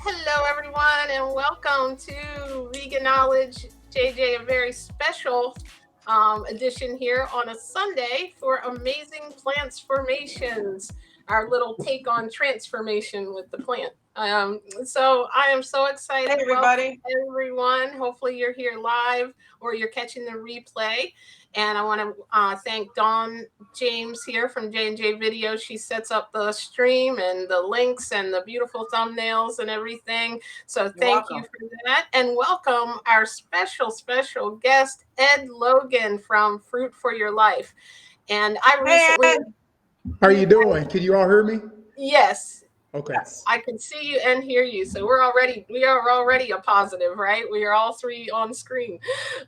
Hello, everyone, and welcome to Veganowledge. JJ, a very special edition here on a Sunday for Amazing Plants Formations, our little take on transformation with the plant. So I am so excited. Hey, everybody. Welcome, everyone. Hopefully you're here live or you're catching the replay. And I want to thank Dawn James here from J&J Video. She sets up the stream and the links and the beautiful thumbnails and everything. So thank you for that. And welcome our special guest, Ed Logan from Fruit for Your Life. And I recently... How are you doing? Can you all hear me? Yes. Okay. Yes, I can see you and hear you. So we are already a positive, right? We are all three on screen.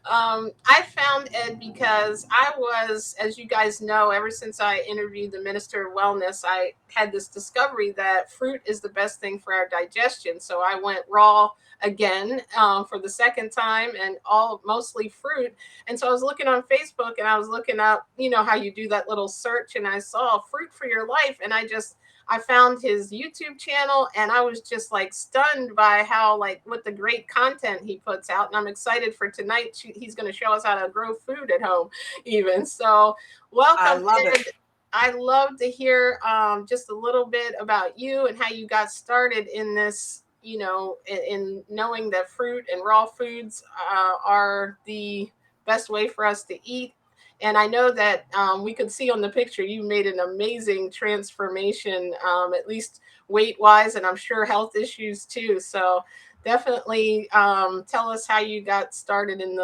I found Ed because I was, as you guys know, ever since I interviewed the Minister of Wellness, I had this discovery that fruit is the best thing for our digestion. So I went raw again for the second time, and mostly fruit. And so I was looking on Facebook and I was looking up, how you do that little search, and I saw Fruit for Your Life, and I found his YouTube channel, and I was just like stunned by how what the great content he puts out. And I'm excited for tonight. He's going to show us how to grow food at home even. So welcome. I love it. I love to hear just a little bit about you and how you got started in this, in knowing that fruit and raw foods are the best way for us to eat. And I know that we could see on the picture you made an amazing transformation, at least weight wise, and I'm sure health issues too. So definitely tell us how you got started in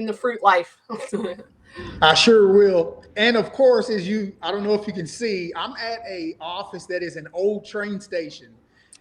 the fruit life. I sure will. And of course, I don't know if you can see, I'm at a office that is an old train station.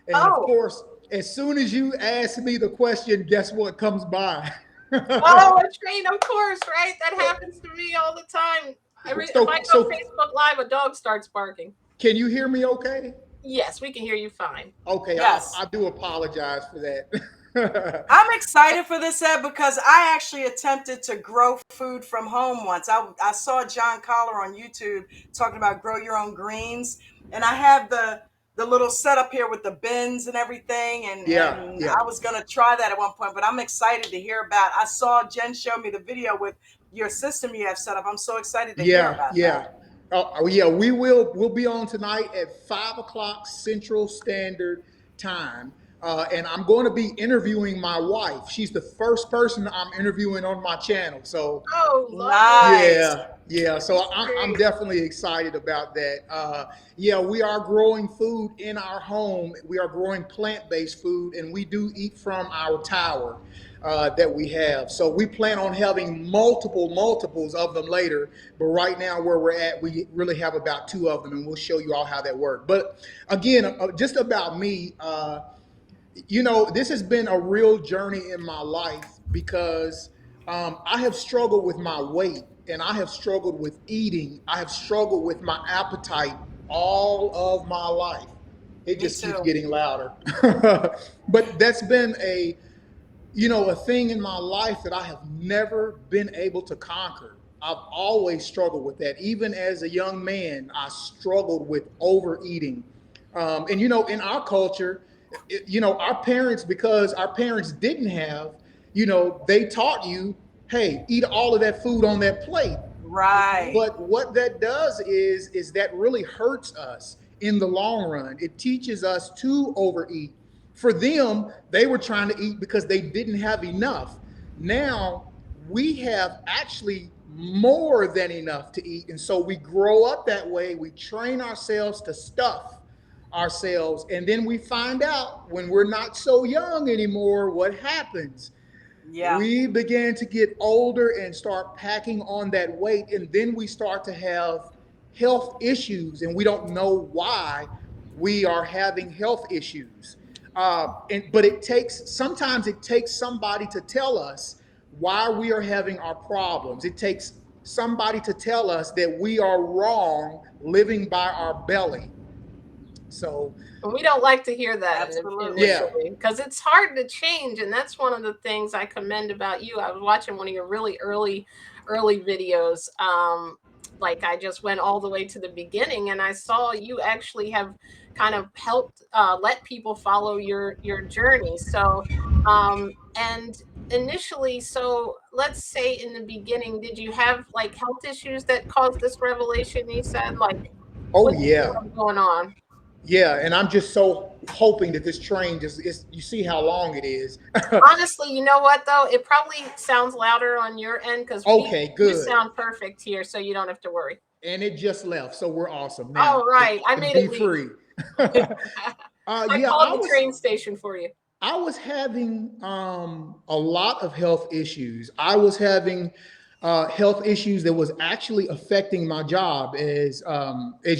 And of Oh, course, as soon as you ask me the question, guess what comes by? oh, a train, of course, right? That happens to me all the time. If I go So Facebook Live, a dog starts barking. can you hear me okay? Yes, we can hear you fine. Okay, Yes. I do apologize for that. I'm excited for this, Ed, because I actually attempted to grow food from home once. I saw John Collar on YouTube talking about grow your own greens, and I have the little setup here with the bins and everything, Yeah, and yeah. I was gonna try that at one point, but I'm excited to hear about. I saw Jen show me the video with your system you have set up. I'm so excited to hear Yeah, about yeah. that. Yeah, we'll be on tonight at 5 o'clock Central Standard Time. And I'm going to be interviewing my wife. She's the first person I'm interviewing on my channel. So Oh, lovely. Nice. yeah. So That's I'm great. definitely excited about that. Yeah, we are growing food in our home. We are growing plant-based food, and we do eat from our tower that we have. So we plan on having multiples of them later. But right now, where we're at, we really have about two of them, and we'll show you all how that works. But again, just about me. This has been a real journey in my life because I have struggled with my weight and I have struggled with eating. I have struggled with my appetite all of my life. It Me just keeps too. getting louder. But that's been a thing in my life that I have never been able to conquer. I've always struggled with that. Even as a young man, I struggled with overeating. And in our culture, our parents, because our parents didn't have, they taught you, hey, eat all of that food on that plate. Right. But what that does is that really hurts us in the long run. It teaches us to overeat. For them, they were trying to eat because they didn't have enough. Now we have actually more than enough to eat. And so we grow up that way. We train ourselves to stuff ourselves. And then we find out when we're not so young anymore what happens. Yeah. We began to get older and start packing on that weight, and then we start to have health issues, and we don't know why we are having health issues. But sometimes it takes somebody to tell us why we are having our problems. It takes somebody to tell us that we are wrong living by our belly. So And we don't like to hear that Absolutely. yeah, initially because it's hard to change. And that's one of the things I commend about you. I was watching one of your really early videos. Like I just went all the way to the beginning and I saw you actually have kind of helped let people follow your journey. So and initially, so let's say in the beginning, did you have like health issues that caused this revelation? You said like oh what did you yeah. have going on? Yeah, and I'm just so hoping that this train you see how long it is. Honestly, you know what though? It probably sounds louder on your end because Okay, you good. sound perfect here, so you don't have to worry. And it just left, so we're awesome now. All right, I I can made be it leave. free. I Yeah, called the train station for you. I was having a lot of health issues. I was having health issues that was actually affecting my job. As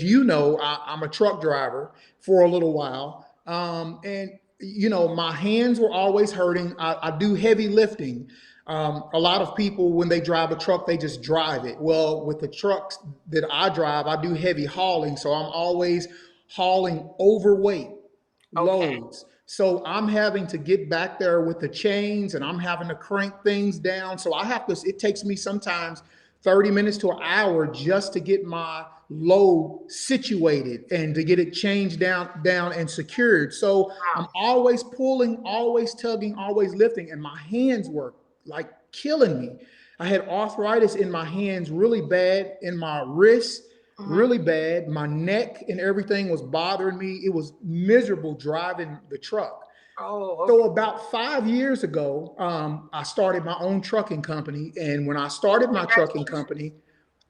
you know, I'm a truck driver for a little while, and my hands were always hurting. I do heavy lifting. A lot of people, when they drive a truck, they just drive it. Well, with the trucks that I drive, I do heavy hauling, so I'm always hauling overweight Okay. loads. So I'm having to get back there with the chains and I'm having to crank things down. So it takes me sometimes 30 minutes to an hour just to get my load situated and to get it changed down and secured. So I'm Wow. always pulling, always tugging, always lifting, and my hands were like killing me. I had arthritis in my hands really bad, in my wrists Hmm. really bad. My neck and everything was bothering me. It was miserable driving the truck. Oh, So okay. about 5 years ago, I started my own trucking company. And when I started my trucking Congratulations. company,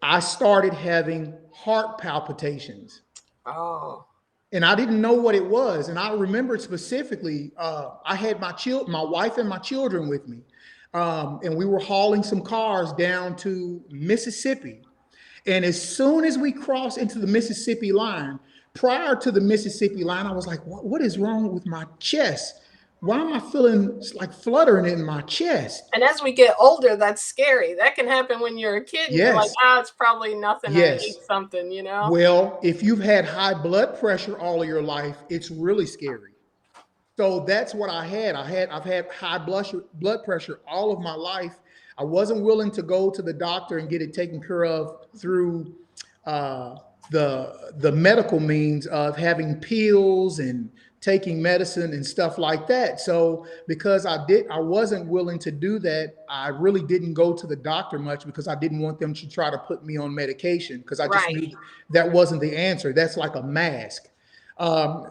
I started having heart palpitations. Oh. and I didn't know what it was. And I remembered specifically, I had my wife and my children with me, and we were hauling some cars down to Mississippi. And as soon as we crossed into the Mississippi line, prior to the Mississippi line, I was like, what is wrong with my chest? Why am I feeling like fluttering in my chest? And as we get older, that's scary. That can happen when you're a kid and you're like, Yes, it's probably nothing. I yes. ate something, you know? Well, if you've had high blood pressure all of your life, it's really scary. So that's what I had. I've had high blood pressure all of my life. I wasn't willing to go to the doctor and get it taken care of through uh, the medical means of having pills and taking medicine and stuff like that. So because I wasn't willing to do that. I really didn't go to the doctor much because I didn't want them to try to put me on medication because I just Right. knew that wasn't the answer. That's like a mask.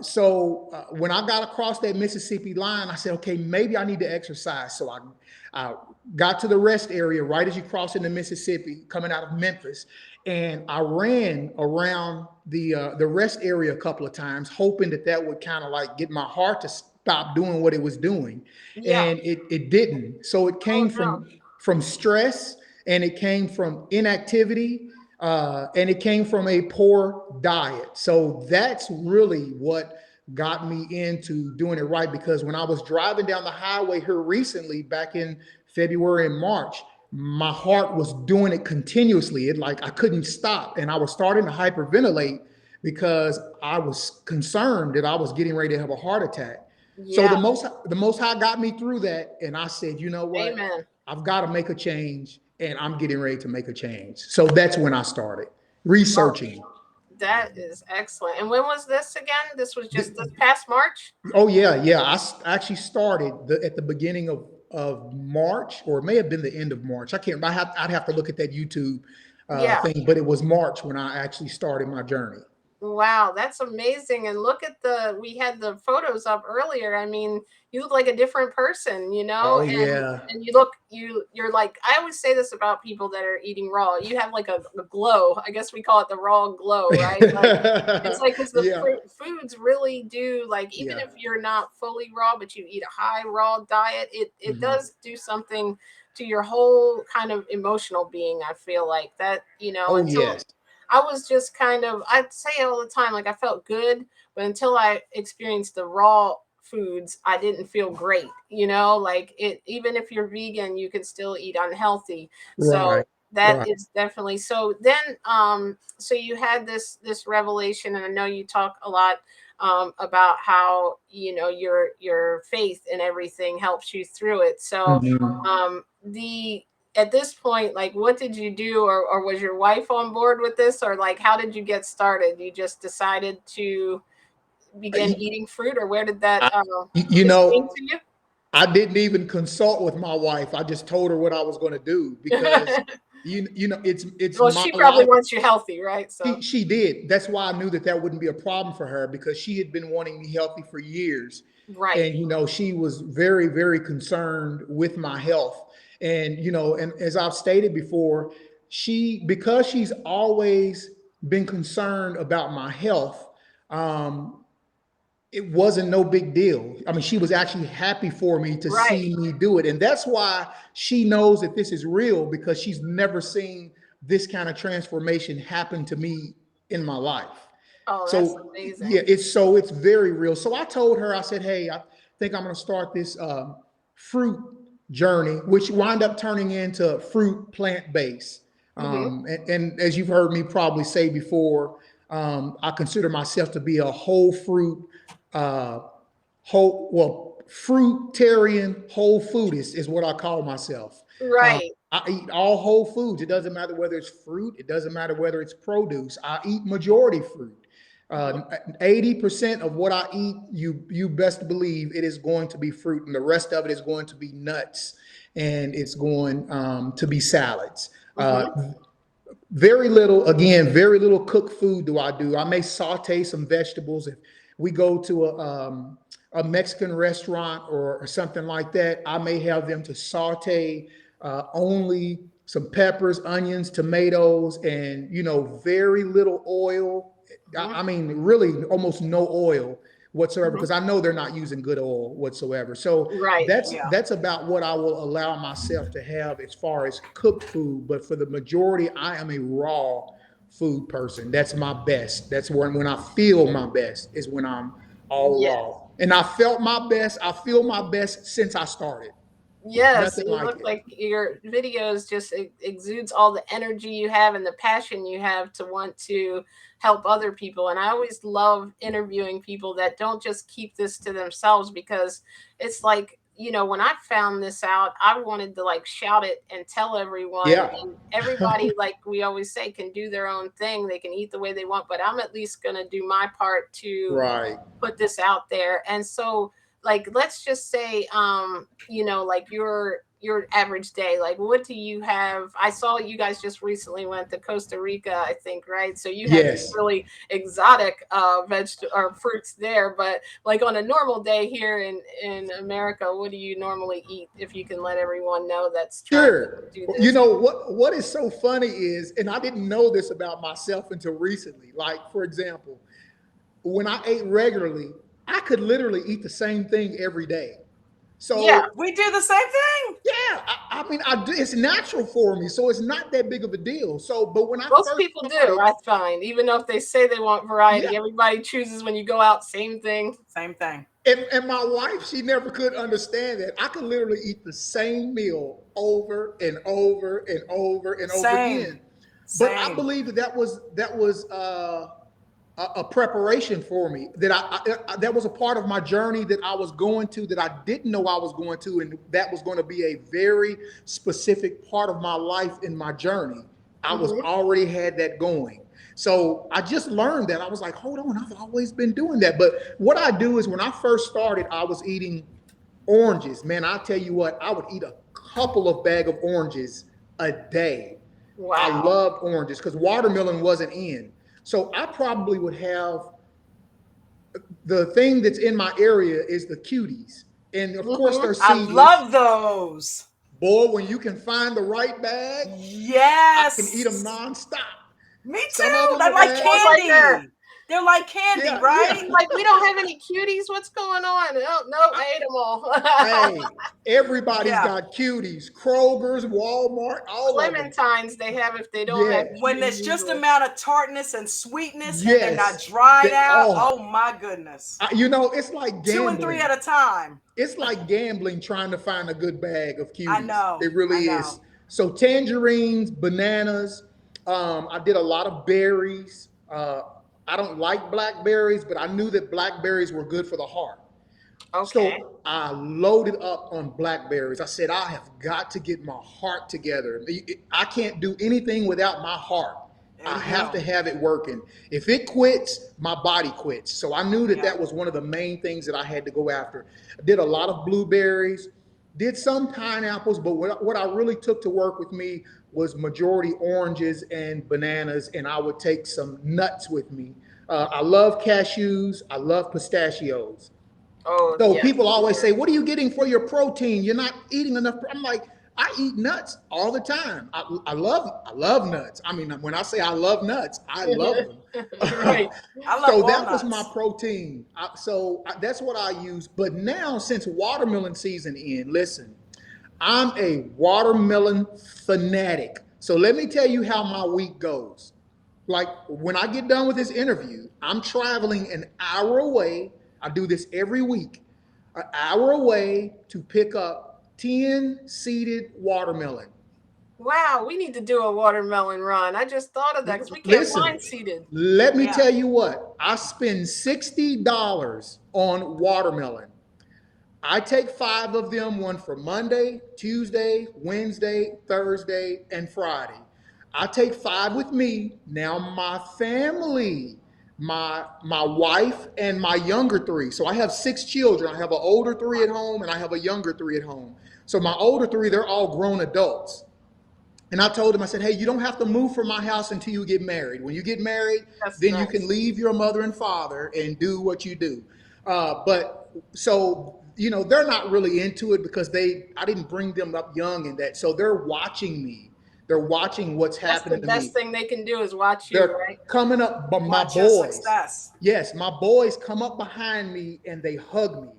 So when I got across that Mississippi line, I said, okay, maybe I need to exercise. So I got to the rest area right as you cross into Mississippi, coming out of Memphis, and I ran around the rest area a couple of times, hoping that would kind of like get my heart to stop doing what it was doing, Yeah. and it didn't. So it Oh, came no. from stress, and it came from inactivity, and it came from a poor diet. So that's really what got me into doing it right. Because when I was driving down the highway here recently, back in February and March, my heart was doing it continuously. It like I couldn't stop, and I was starting to hyperventilate because I was concerned that I was getting ready to have a heart attack. So Yeah. the Most High got me through that, and I said, you know what? Amen. I've got to make a change, and I'm getting ready to make a change. So that's when I started Oh, researching. that is excellent. And when was this again? This was just this past March? Oh yeah, yeah. Actually started at the beginning of March, or it may have been the end of March. I can't. I'd have to look at that YouTube Yeah. thing, but it was March when I actually started my journey. Wow, that's amazing. And look at we had the photos up earlier. I mean, you look like a different person, you know, Oh yeah. and you're like, I always say this about people that are eating raw. You have like a glow. I guess we call it the raw glow, right? Like it's like because the Yeah, foods really do, like, even yeah. if you're not fully raw, but you eat a high raw diet, it Mhm. does do something to your whole kind of emotional being. I feel like that, Oh until yes. I was just kind of, I'd say all the time, like I felt good, but until I experienced the raw foods, I didn't feel great, like even if you're vegan, you can still eat unhealthy. So Right. that Right. is definitely, so then, so you had this revelation, and I know you talk a lot about how, your faith and everything helps you through it. So, Mhm. the at this point, like, what did you do, or was your wife on board with this, or like, how did you get started? You just decided to begin You, eating fruit, or where did that I, you just came know, to I didn't even consult with my wife. I just told her what I was going to do you? because it's Well, my she probably life. wants you healthy, right? So She did. That's why I knew that wouldn't be a problem for her because she had been wanting me healthy for years. right. And, she was very, very concerned with my health. And, and as I've stated before, because she's always been concerned about my health, um, it wasn't no big deal. I mean, she was actually happy for me to Right. see me do it. And that's why she knows that this is real because she's never seen this kind of transformation happen to me in my life. Oh, that's So amazing. yeah, it's very real. So I told her, I said, hey, I think I'm going to start this fruit journey, which wound up turning into fruit plant based. Hmm. And as you've heard me probably say before, I consider myself to be a whole fruit, uh, fruitarian, whole foodist is what I call myself. Right. I eat all whole foods. It doesn't matter whether it's fruit. It doesn't matter whether it's produce. I eat majority fruit. Hmm. 80% of what I eat, you best believe it is going to be fruit, and the rest of it is going to be nuts, and it's going to be salads. Hmm. Very little cooked food do I do. I may saute some vegetables if we go to a Mexican restaurant or something like that. I may have them to saute only some peppers, onions, tomatoes, and very little oil. Mhm. I mean, really almost no oil whatsoever, Mhm. because I know they're not using good oil whatsoever. So Right. Yeah. that's about what I will allow myself to have as far as cooked food. But for the majority, I am a raw food person. That's my best. That's when I feel my best is when I'm all Yes. raw. And I felt my best. I feel my best since I started. Yes, Nothing you like look it. like your videos just exudes all the energy you have and the passion you have to want to help other people. And I always love interviewing people that don't just keep this to themselves, because it's like, when I found this out, I wanted to like shout it and tell everyone. Yeah. And everybody, like we always say, can do their own thing. They can eat the way they want, but I'm at least going to do my part to Right. put this out there. And so, like, let's just say, like your average day, like what do you have? I saw you guys just recently went to Costa Rica, I think, right? So you had some Yes. really exotic or fruits there. But like on a normal day here in America, what do you normally eat, if you can let everyone know that's trying to Sure. do You this? know what is so funny is, and I didn't know this about myself until recently. Like, for example, when I ate regularly, I could literally eat the same thing every day. Yeah, So We do the same thing. yeah, I mean, I do, it's natural for me, so it's not that big of a deal. So, but when I most first people do, started, I find, even though if they say they want yeah, variety, everybody chooses when you go out same thing. Same thing. and my wife, she never could understand that I could literally eat the same meal over and over and over and over Same. again. But I Same. believe that that was a preparation for me, that that was a part of my journey that I was going to, that I didn't know I was going to, and that was going to be a very specific part of my life in my journey. I was Hmm. already had that going. So I just learned that. I was like, hold on, I've always been doing that. But what I do is, when I first started, I was eating oranges. Man, I tell you what, I would eat a couple of bag of oranges a day. I Wow. loved oranges because watermelon wasn't in. So I probably would have, the thing that's in my area is the cuties. And of course Hmm. they're I seedless. love those. Boy, when you can find the right bag, I can eat them Yes. nonstop. Me Some of too. them They're have like had, Sounds like her. candy. They're like candy, yeah, yeah. right? Like, we don't have any cuties. What's going on? Oh, no, I ate them all. Hey, everybody's Yeah. got cuties. Kroger's, Walmart, all of them. Clementines they have if they don't have Yeah. When cuties there's just usually. amount of tartness and sweetness and they're not Yes. dried They, out. oh, Oh my goodness. it's like Two and three gambling. at a time. It's like gambling trying to find a good bag of I cuties. know. It really I know. is. So tangerines, bananas. I did a lot of berries. I don't like blackberries, but I knew that blackberries were good for the heart. Okay. So I loaded up on blackberries. I said, I have got to get my heart together. I can't do anything without my heart. There I we have go. to have it working. If it quits, my body quits. So I knew that Yeah. that was one of the main things that I had to go after. I did a lot of blueberries, did some pineapples, but what I really took to work with me was majority oranges and bananas, and I would take some nuts with me. I love cashews. I love pistachios. Oh, So yes. people always say, "What are you getting for your protein? You're not eating enough." I'm like, I eat nuts all the time. I love nuts. I mean, when I say I love nuts, I love them. Right. I love So that was my walnuts. protein. That's what I use. But now, since watermelon season in, listen, I'm a watermelon fanatic. So let me tell you how my week goes. Like, when I get done with this interview, I'm traveling an hour away. I do this every week, an hour away to pick up 10 seeded watermelon. Wow, we need to do a watermelon run. I just thought of that because we can't Listen, find seeded. let me Yeah. tell you what, I spend $60 on watermelon. I take 5 of them, one for Monday, Tuesday, Wednesday, Thursday, and Friday. I take 5 with me. Now my family, my wife and my younger 3. So I have 6 children. I have an older 3 at home and I have a younger 3 at home. So my older 3, they're all grown adults. And I told him, I said, hey, you don't have to move from my house until you get married. When you get married, That's then you can nice. leave your mother and father and do what you do. But so, they're not really into it because I didn't bring them up young in that. So they're watching me. They're watching what's That's the happening to best me. thing they can do is watch you, They're right? coming up, but my Watch your boys, success. yes, my boys come up behind me and they hug me.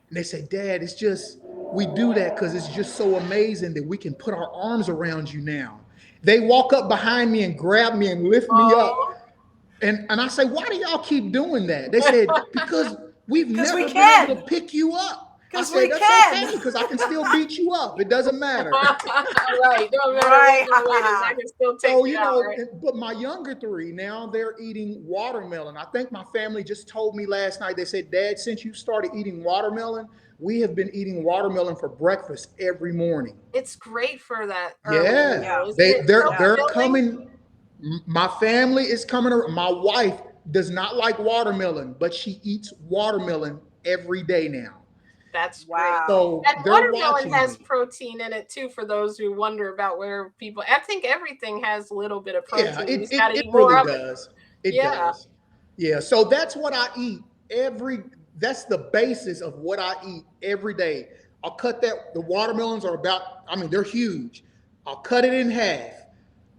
And they say, Dad, it's just, we do that because it's just so amazing that we can put our arms around you now. They walk up behind me and grab me and lift me up. Oh, And I say, why do y'all keep doing that? They said, because we've Because we never been able to can. pick you up. I Because said, we that's can. okay because I can still beat you up. It doesn't matter. right. No matter what your weight is, I Right. can still take So, you you out, know, right? but my younger three, now they're eating watermelon. I think my family just told me last night, they said, Dad, since you started eating watermelon, we have been eating watermelon for breakfast every morning. It's great for that early Yeah. meal, Yeah. isn't it? So Yeah. They're filling. coming. My family is coming around. My wife does not like watermelon, but she eats watermelon every day now. That's great. Wow. So And they're watermelon watching has me. protein in it too, for those who wonder about where people. I think everything has a little bit of Yeah, protein. You it, just got it, to it eat more really of it. does. It Yeah, does. Yeah. So that's what I eat that's the basis of what I eat every day. I'll cut that. The watermelons are about, I mean, they're huge. I'll cut it in half.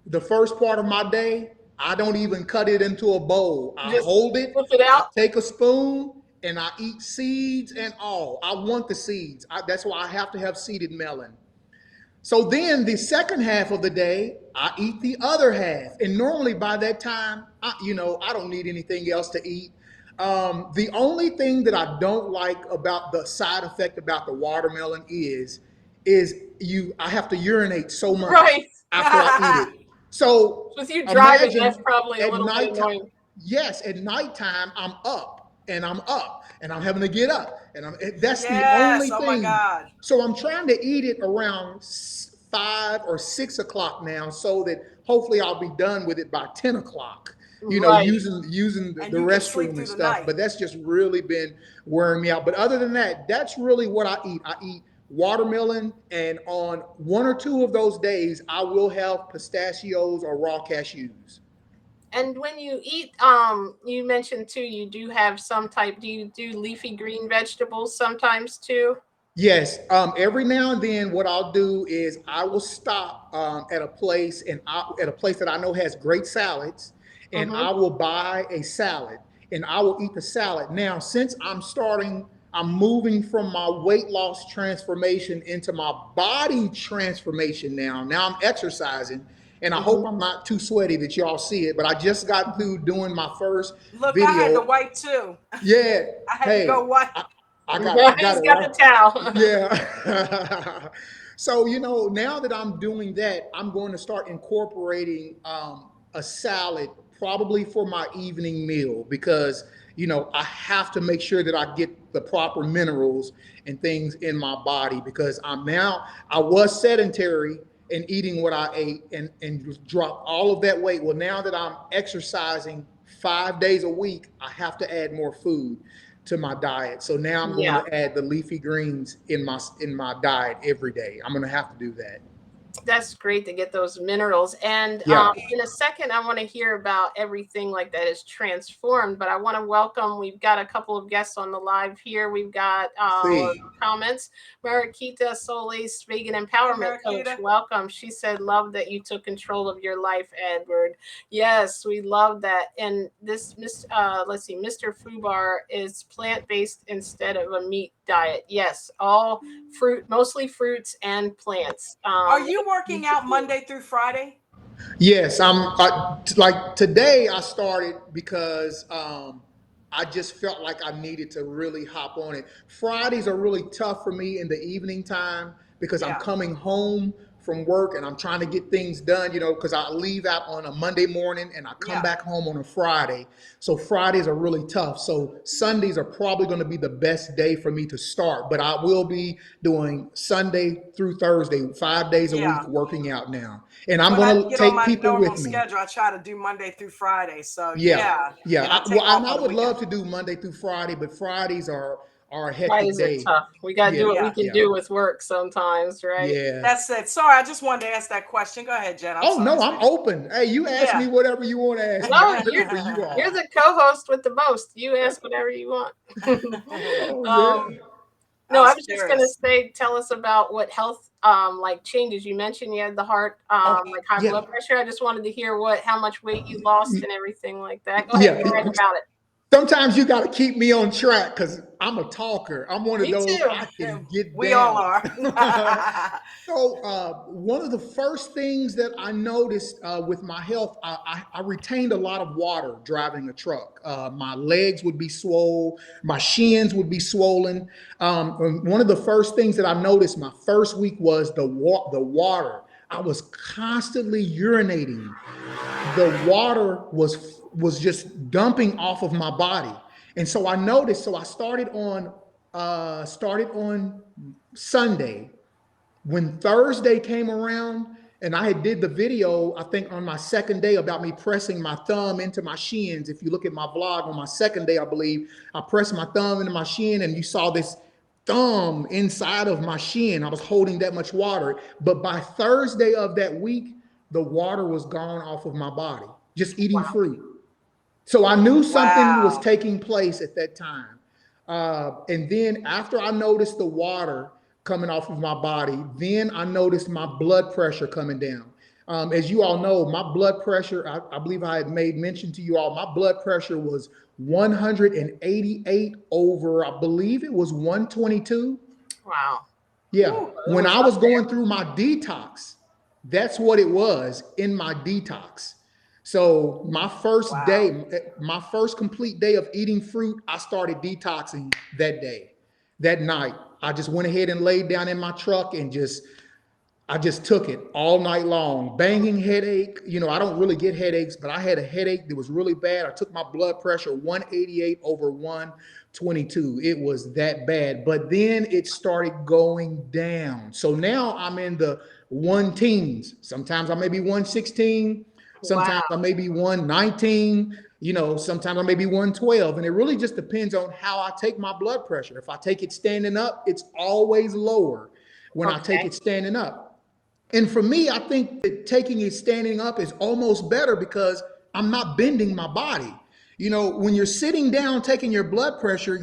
The first part of my day, I don't even cut it into a bowl. I just hold it, flip it I out. take a spoon, and I eat seeds and all. I want the seeds. That's why I have to have seeded melon. So then the second half of the day, I eat the other half. And normally by that time, I don't need anything else to eat. The only thing that I don't like about the side effect about the watermelon is I have to urinate so much Right. after I eat it. So With you driving, that's imagine probably a at little bit nighttime, annoying. yes, at nighttime I'm up and I'm having to get up and that's the Yes. only Oh my thing. God. So I'm trying to eat it around 5 or 6 o'clock now, so that hopefully I'll be done with it by 10 o'clock. Right. Using the And you can sleep restroom and through the stuff. night. But that's just really been wearing me out. But other than that, that's really what I eat. I eat watermelon, and on one or two of those days, I will have pistachios or raw cashews. And when you eat, you mentioned too, you do have some type. Do you do leafy green vegetables sometimes too? Yes. Every now and then, what I'll do is I will stop at a place that I know has great salads, and Mm-hmm. I will buy a salad, and I will eat the salad. Now, since I'm moving from my weight loss transformation into my body transformation now. Now I'm exercising, and I hope Mm-hmm. I'm not too sweaty that y'all see it. But I just got through doing my first Look, I had to video. wipe too. Yeah. I had to go Hey, wipe. I, I got He's it got right. the towel. Yeah. So, now that I'm doing that, I'm going to start incorporating a salad probably for my evening meal because, I have to make sure that I get the proper minerals and things in my body because I was sedentary and eating what I ate and dropped all of that weight. Well, now that I'm exercising 5 days a week, I have to add more food to my diet. So now I'm going Yeah. to add the leafy greens in my diet every day. I'm going to have to do that. That's great to get those minerals. And Yeah. in a second, I want to hear about everything like that is transformed. But I want to welcome, we've got a couple of guests on the live here. We've got or See. comments. Mariquita Solis, vegan Hey, empowerment coach. Marakita. Welcome. She said, love that you took control of your life, Edward. Yes, we love that. And let's see, Mr. Fubar is plant based instead of a meat diet. Yes, all fruit, mostly fruits and plants. Are you working out Monday through Friday? Yes, like today I started because I just felt like I needed to really hop on it. Fridays are really tough for me in the evening time because I'm Yeah. coming home from work and I'm trying to get things done, because I leave out on a Monday morning and I come Yeah. back home on a Friday. So Fridays are really tough. So Sundays are probably going to be the best day for me to start, but I will be doing Sunday through Thursday, 5 days a week Yeah. working out now. And I'm When I going to get on take my people normal with me. schedule, I try to do Monday through Friday. So Yeah, yeah. yeah. And I Well, take and off I on the would weekend. love to do Monday through Friday, but Fridays are a hectic Fridays are day. tough. We got to do Yeah, what we Yeah. can yeah, do with work sometimes, right? yeah. That's it. Sorry, I just wanted to ask that question. Go ahead, Jen. I'm Oh sorry, no, I'm sweetie. open. Hey, you ask me Yeah. whatever you want to ask me. No, I'm here for you you're all. the co-host with the most. You ask whatever you want. Oh yeah. um, I no, I was was just gonna curious. say, tell us about what health like changes? You mentioned you had the heart, Oh, like high yeah. blood pressure. I just wanted to hear how much weight you lost and everything like that. Go ahead, Yeah. go right about it. Sometimes you got to keep me on track because I'm a talker. I'm one of Me those, too. I can get We all down. are. So, one of the first things that I noticed with my health, I retained a lot of water driving a truck. My legs would be swollen, my shins would be swollen. And one of the first things that I noticed my first week was the water. I was constantly urinating. The water was just dumping off of my body, and so I noticed. So I started on Sunday. When Thursday came around, and I had did the video, I think on my second day, about me pressing my thumb into my shins. If you look at my vlog on my second day, I believe I pressed my thumb into my shin, and you saw this thumb inside of my shin. I was holding that much water, but by Thursday of that week, the water was gone off of my body, just eating Wow. fruit. So I knew something was Wow. taking place at that time. And then after I noticed the water coming off of my body, then I noticed my blood pressure coming down. As you all know, my blood pressure, I believe I had made mention to you all, my blood pressure was 188 over, I believe it was 122. Wow. Yeah. Whew. It When was I up was there. going through my detox, that's what it was in my detox. So Wow. my first complete day of eating fruit, I started detoxing that day, that night. I just went ahead and laid down in my truck and I just took it all night long. Banging headache. I don't really get headaches, but I had a headache that was really bad. I took my blood pressure 188 over 122. It was that bad. But then it started going down. So now I'm in the one teens. Sometimes I may be 116. Wow. Sometimes I may be 119. Sometimes I may be 112. And it really just depends on how I take my blood pressure. If I take it standing up, it's always lower when I take Okay. it standing up. And for me, I think that taking it standing up is almost better because I'm not bending my body. When you're sitting down taking your blood pressure,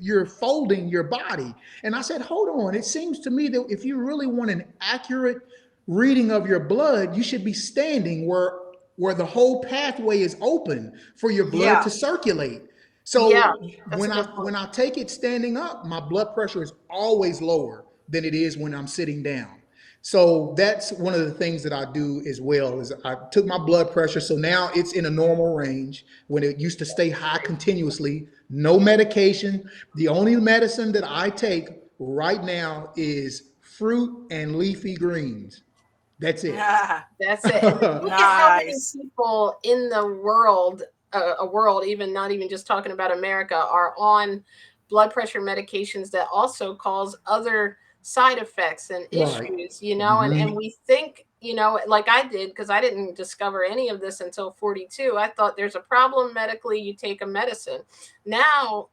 you're folding your body. And I said, hold on. It seems to me that if you really want an accurate reading of your blood, you should be standing where the whole pathway is open for your blood Yeah. to circulate. Yeah, So that's a when I good point. when I take it standing up, my blood pressure is always lower than it is when I'm sitting down. So that's one of the things that I do as well is I took my blood pressure. So now it's in a normal range when it used to stay high continuously. No medication. The only medicine that I take right now is fruit and leafy greens. That's it. That's it. And look at how many Nice. people in the world, a world, even not even just talking about America, are on blood pressure medications that also cause other side effects and Right. issues, and Mhm. we think, like I did, because I didn't discover any of this until 42. I thought there's a problem medically, you take a medicine. Now,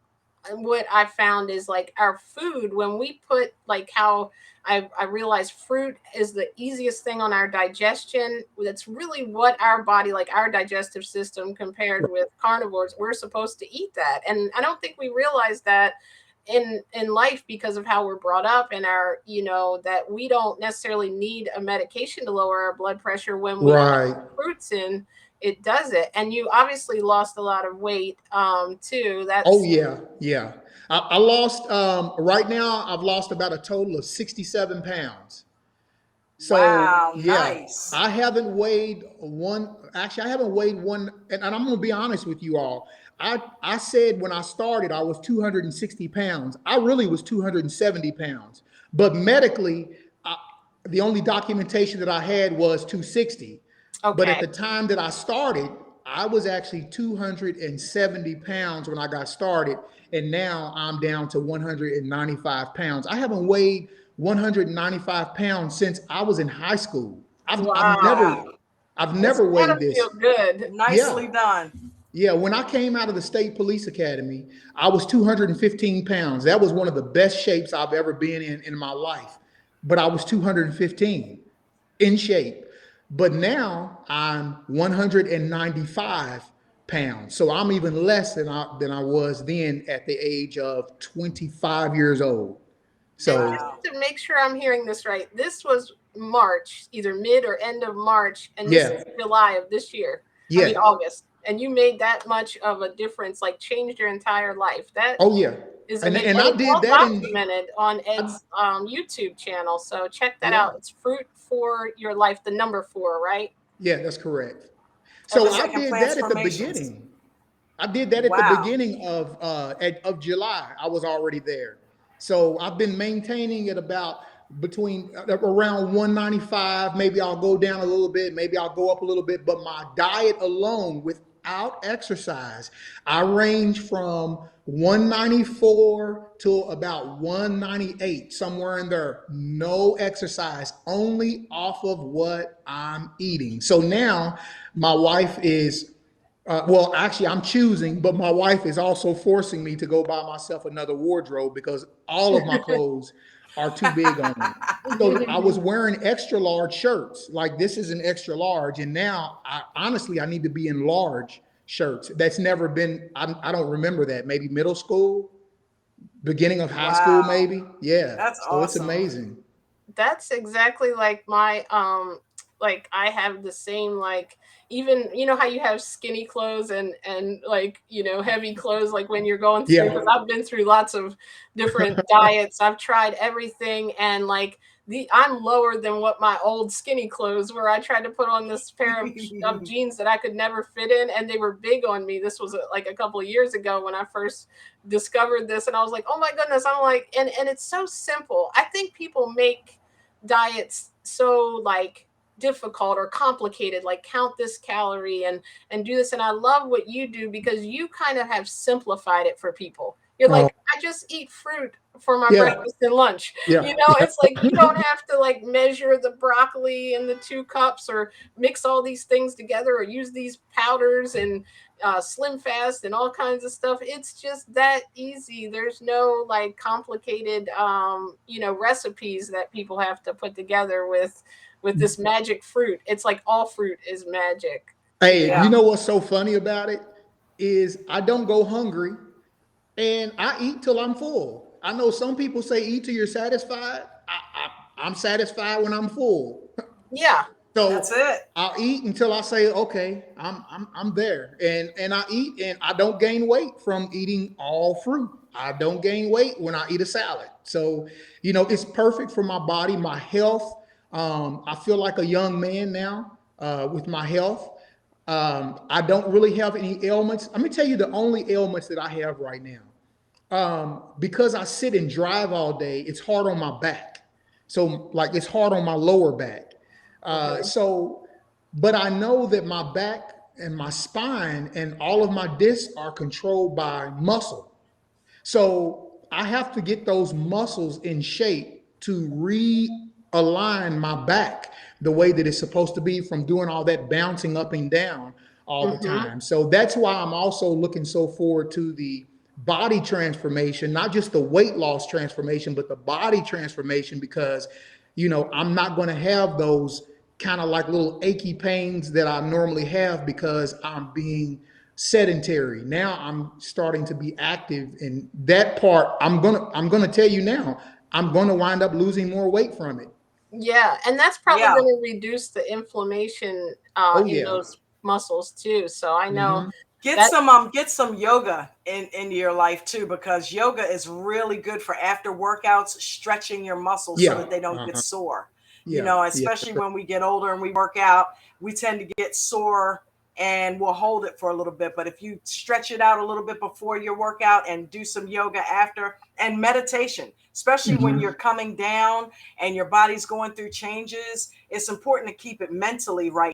what I found is like our food, when we put like how I realized fruit is the easiest thing on our digestion. That's really what our body, like our digestive system, compared with carnivores, we're supposed to eat that. And I don't think we realize that in life because of how we're brought up and our, that we don't necessarily need a medication to lower our blood pressure. When we put Right. fruits in, it does it. And you obviously lost a lot of weight too. Oh That's yeah, yeah. I lost right now. I've lost about a total of 67 pounds. So Wow. yeah, Nice. I haven't weighed one. Actually, I haven't weighed one, and I'm going to be honest with you all. I said when I started I was 260 pounds. I really was 270 pounds, but medically, the only documentation that I had was 260. But at okay. the time that I started, I was actually 270 pounds when I got started, and now I'm down to 195 pounds. I haven't weighed 195 pounds since I was in high school. I've Wow. never I've It's never gotta weighed this. feel good. Yeah. Nicely done. Yeah, when I came out of the State Police Academy, I was 215 pounds. That was one of the best shapes I've ever been in my life. But I was 215 in shape. But now I'm 195 pounds. So I'm even less than I was then at the age of 25 years old. And So just Wow. to make sure I'm hearing this right, this was March, either mid or end of March, and this yeah, is July of this year. I mean yeah. August. And you made that much of a difference, like changed your entire life. That Oh yeah. is And amazing. and And I it's did well that in documented on I, Ed's YouTube channel. So check that yeah. out. It's Fruit for Your Life, the number four, right? Yeah, that's correct. So Just Okay. I like in did that at the transformations. beginning. I did that at the Wow. beginning of July. I was already there. So I've been maintaining at about between around 195. Maybe I'll go down a little bit. Maybe I'll go up a little bit. But my diet alone, without exercise, I range from 194 to about 198, somewhere in there. No exercise, only off of what I'm eating. So now my wife is well, actually, I'm choosing, but my wife is also forcing me to go buy myself another wardrobe because all of my clothes are too big on me. So I was wearing extra large shirts. Like this is an extra large, and now I honestly I need to be in large shirts. That's never been. I don't remember that. Maybe middle school, beginning of high school, Wow. maybe. Yeah. That's So it's awesome. amazing. That's exactly like my like I have the same, like, even you know how you have skinny clothes and like, heavy clothes, like when you're going through, because Yeah. I've been through lots of different diets. I've tried everything, and like I'm lower than what my old skinny clothes were. I tried to put on this pair of jeans that I could never fit in, and they were big on me. This was like a couple of years ago when I first discovered this, and I was like, oh my goodness. I'm like, and it's so simple. I think people make diets so like difficult or complicated, like count this calorie and do this. And I love what you do because you kind of have simplified it for people. You're Oh, like, I just eat fruit for my yeah. breakfast and lunch. Yeah. It's like you don't have to like measure the broccoli in the 2 cups or mix all these things together or use these powders and slim fast and all kinds of stuff. It's just that easy. There's no like complicated recipes that people have to put together with this magic fruit. It's like all fruit is magic. Hey, you Yeah. know what's so funny about it is I don't go hungry and I eat till I'm full. I know some people say eat till you're satisfied. I'm satisfied when I'm full. Yeah. That's So it. I'll eat until I say, okay, I'm there. And I eat and I don't gain weight from eating all fruit. I don't gain weight when I eat a salad. So, it's perfect for my body, my health. I feel like a young man now with my health. I don't really have any ailments. Let me tell you the only ailments that I have right now. Because I sit and drive all day, it's hard on my back. So, like, it's hard on my lower back. Hmm. So, but I know that my back and my spine and all of my discs are controlled by muscle. So I have to get those muscles in shape to realign my back the way that it's supposed to be from doing all that bouncing up and down all the Mm-hmm. time. So that's why I'm also looking so forward to the body transformation, not just the weight loss transformation, but the body transformation because, I'm not going to have those kind of like little achy pains that I normally have because I'm being sedentary. Now I'm starting to be active and that part I'm gonna tell you now, I'm gonna wind up losing more weight from it. Yeah, and that's probably Yeah. going to reduce the inflammation Oh in yeah. those muscles too. So I know Mm-hmm. that. Get some yoga into your life too, because yoga is really good for after workouts, stretching your muscles so Yeah. that they don't get Uh-huh. sore. Yeah. Yeah. Especially when we get older and we work out, we tend to get sore and we'll hold it for a little bit. But if you stretch it out a little bit before your workout and do some yoga after and meditation, especially when you're Mm-hmm. coming down and your body's going through changes, it's important to keep it mentally right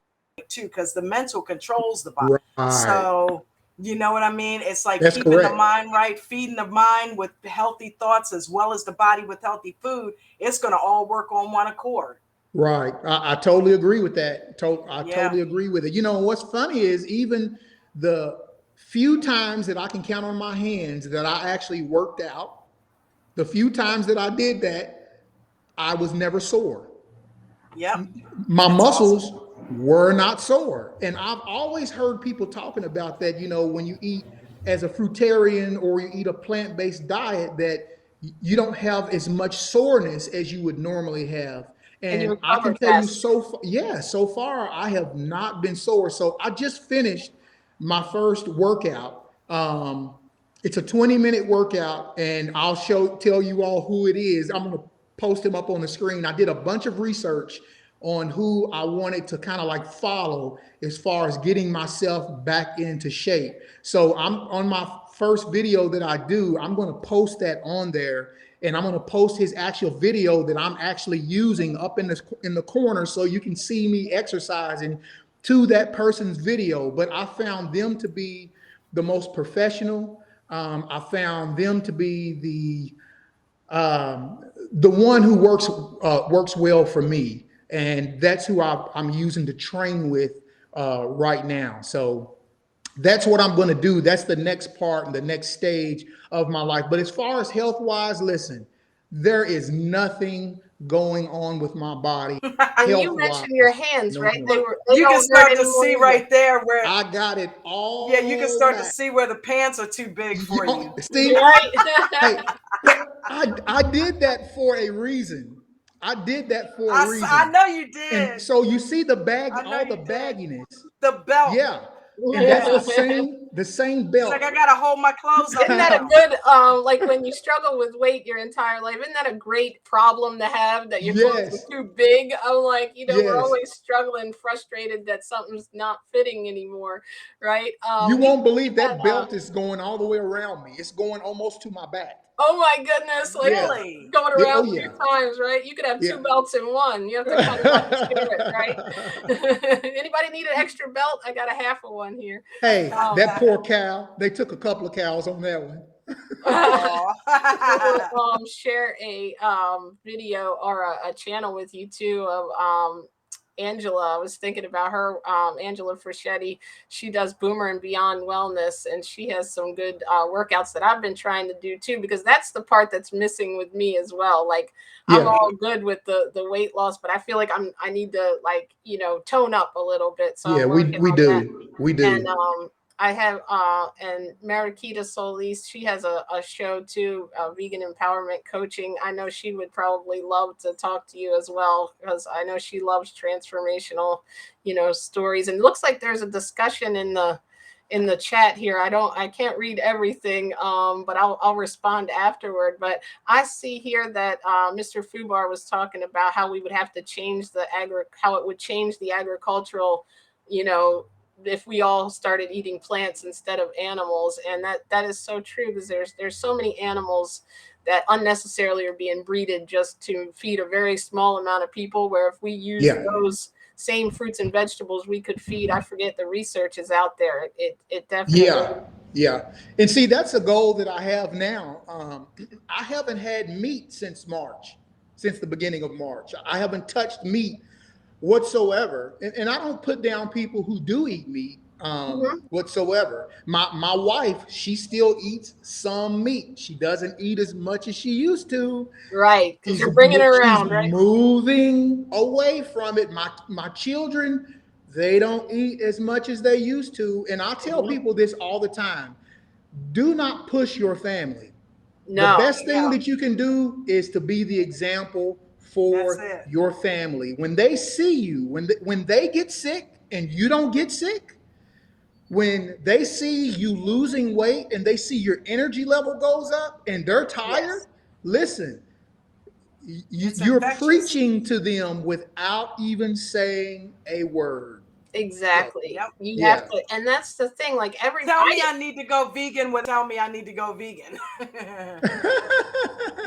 too, because the mental controls the body. Right. So, you know what I mean? It's like That's keeping the correct. mind right, feeding the mind with healthy thoughts as well as the body with healthy food. It's going to all work on one accord. Right. I totally agree with that. I Yeah. totally agree with it. What's funny is even the few times that I can count on my hands that I actually worked out, the few times that I did that, I was never sore. Yep. My That's awesome. muscles were not sore. And I've always heard people talking about that, when you eat as a fruitarian or you eat a plant based diet, that, you don't have as much soreness as you would normally have. And you And I recover can tell you faster. so far, yeah, so far I have not been sore. So I just finished my first workout. It's a 20-minute workout, and I'll tell you all who it is. I'm gonna post him up on the screen. I did a bunch of research on who I wanted to kind of like follow as far as getting myself back into shape. So I'm on my first video that I do, I'm going to post that on there, and I'm going to post his actual video that I'm actually using up in the corner so you can see me exercising to that person's video. But I found them to be the most professional. I found them to be the one who works well for me, and that's who I'm using to train with right now. So that's what I'm going to do. That's the next part and the next stage of my life. But as far as health wise, listen, there is nothing going on with my body And health you wise mentioned your hands, no right? more. They You can don't hurt start to anymore see either. right there where, I got it yeah, you can all start to back. see where the pants are too big for you. See, Right? hey, I did that for a reason. I did that for a I reason. know you And did. so you see the bag, I know all you the did. bagginess. The belt. Yeah. And that's Yeah. the same She's belt. like, I gotta hold my clothes up Isn't that a now. good like when you struggle with weight your entire life, isn't that a great problem to have, that your clothes are Yes. too big? I'm like, we're Yes. always struggling, frustrated that something's not fitting anymore, right? You We won't believe had that belt is going all the way around me. It's going almost to my back. oh my goodness, like Yeah. Really? going Yeah. around Oh two yeah. times, right? You could have Yeah. two belts in one. You have to cut it up and share it, right? Anybody need an extra belt? I got a half of one here. Hey, Um, that poor cow. They took a couple of cows on that one. Oh. will share a video or a channel with you too of Angela. I was thinking about her, Angela Freschetti. She does Boomer and Beyond Wellness, and she has some good workouts that I've been trying to do too, because that's the part that's missing with me as well. Like I'm Yeah. all good with the weight loss, but I feel like I need to, like, tone up a little bit. So Yeah, I'm we working we on that. do. We And do. I have and Mariquita Solis, she has a show too, vegan empowerment coaching. I know she would probably love to talk to you as well, because I know she loves transformational, stories. And it looks like there's a discussion in the chat here. I can't read everything, but I'll respond afterward. But I see here that Mr. Fubar was talking about how we would have to change how it would change the agricultural, you know if we all started eating plants instead of animals. And that is so true, because there's so many animals that unnecessarily are being breeded just to feed a very small amount of people, where if we use Yeah. those same fruits and vegetables, we could feed, I forget, the research is out there. It definitely. Yeah. Yeah. And see, that's a goal that I have now. I haven't had meat since March, since the beginning of March. I haven't touched meat whatsoever. And I don't put down people who do eat meat Mhm. whatsoever. My wife, she still eats some meat. She doesn't eat as much as she used to. Right, because She's you're bringing it she's around, right? moving away from it. My children, they don't eat as much as they used to. And I tell Mhm. people this all the time. Do not push your family. The No. best thing that you can do is to be the example That's for it. your family. When they see you, when they get sick and you don't get sick, when they see you losing weight and they see your energy level goes up and they're tired, Yes. listen, It's you're infectious. preaching to them without even saying a word. So, Exactly. Yep. You have yeah. to, and that's the thing. Like Tell me I need to go vegan without tell me I need to go vegan.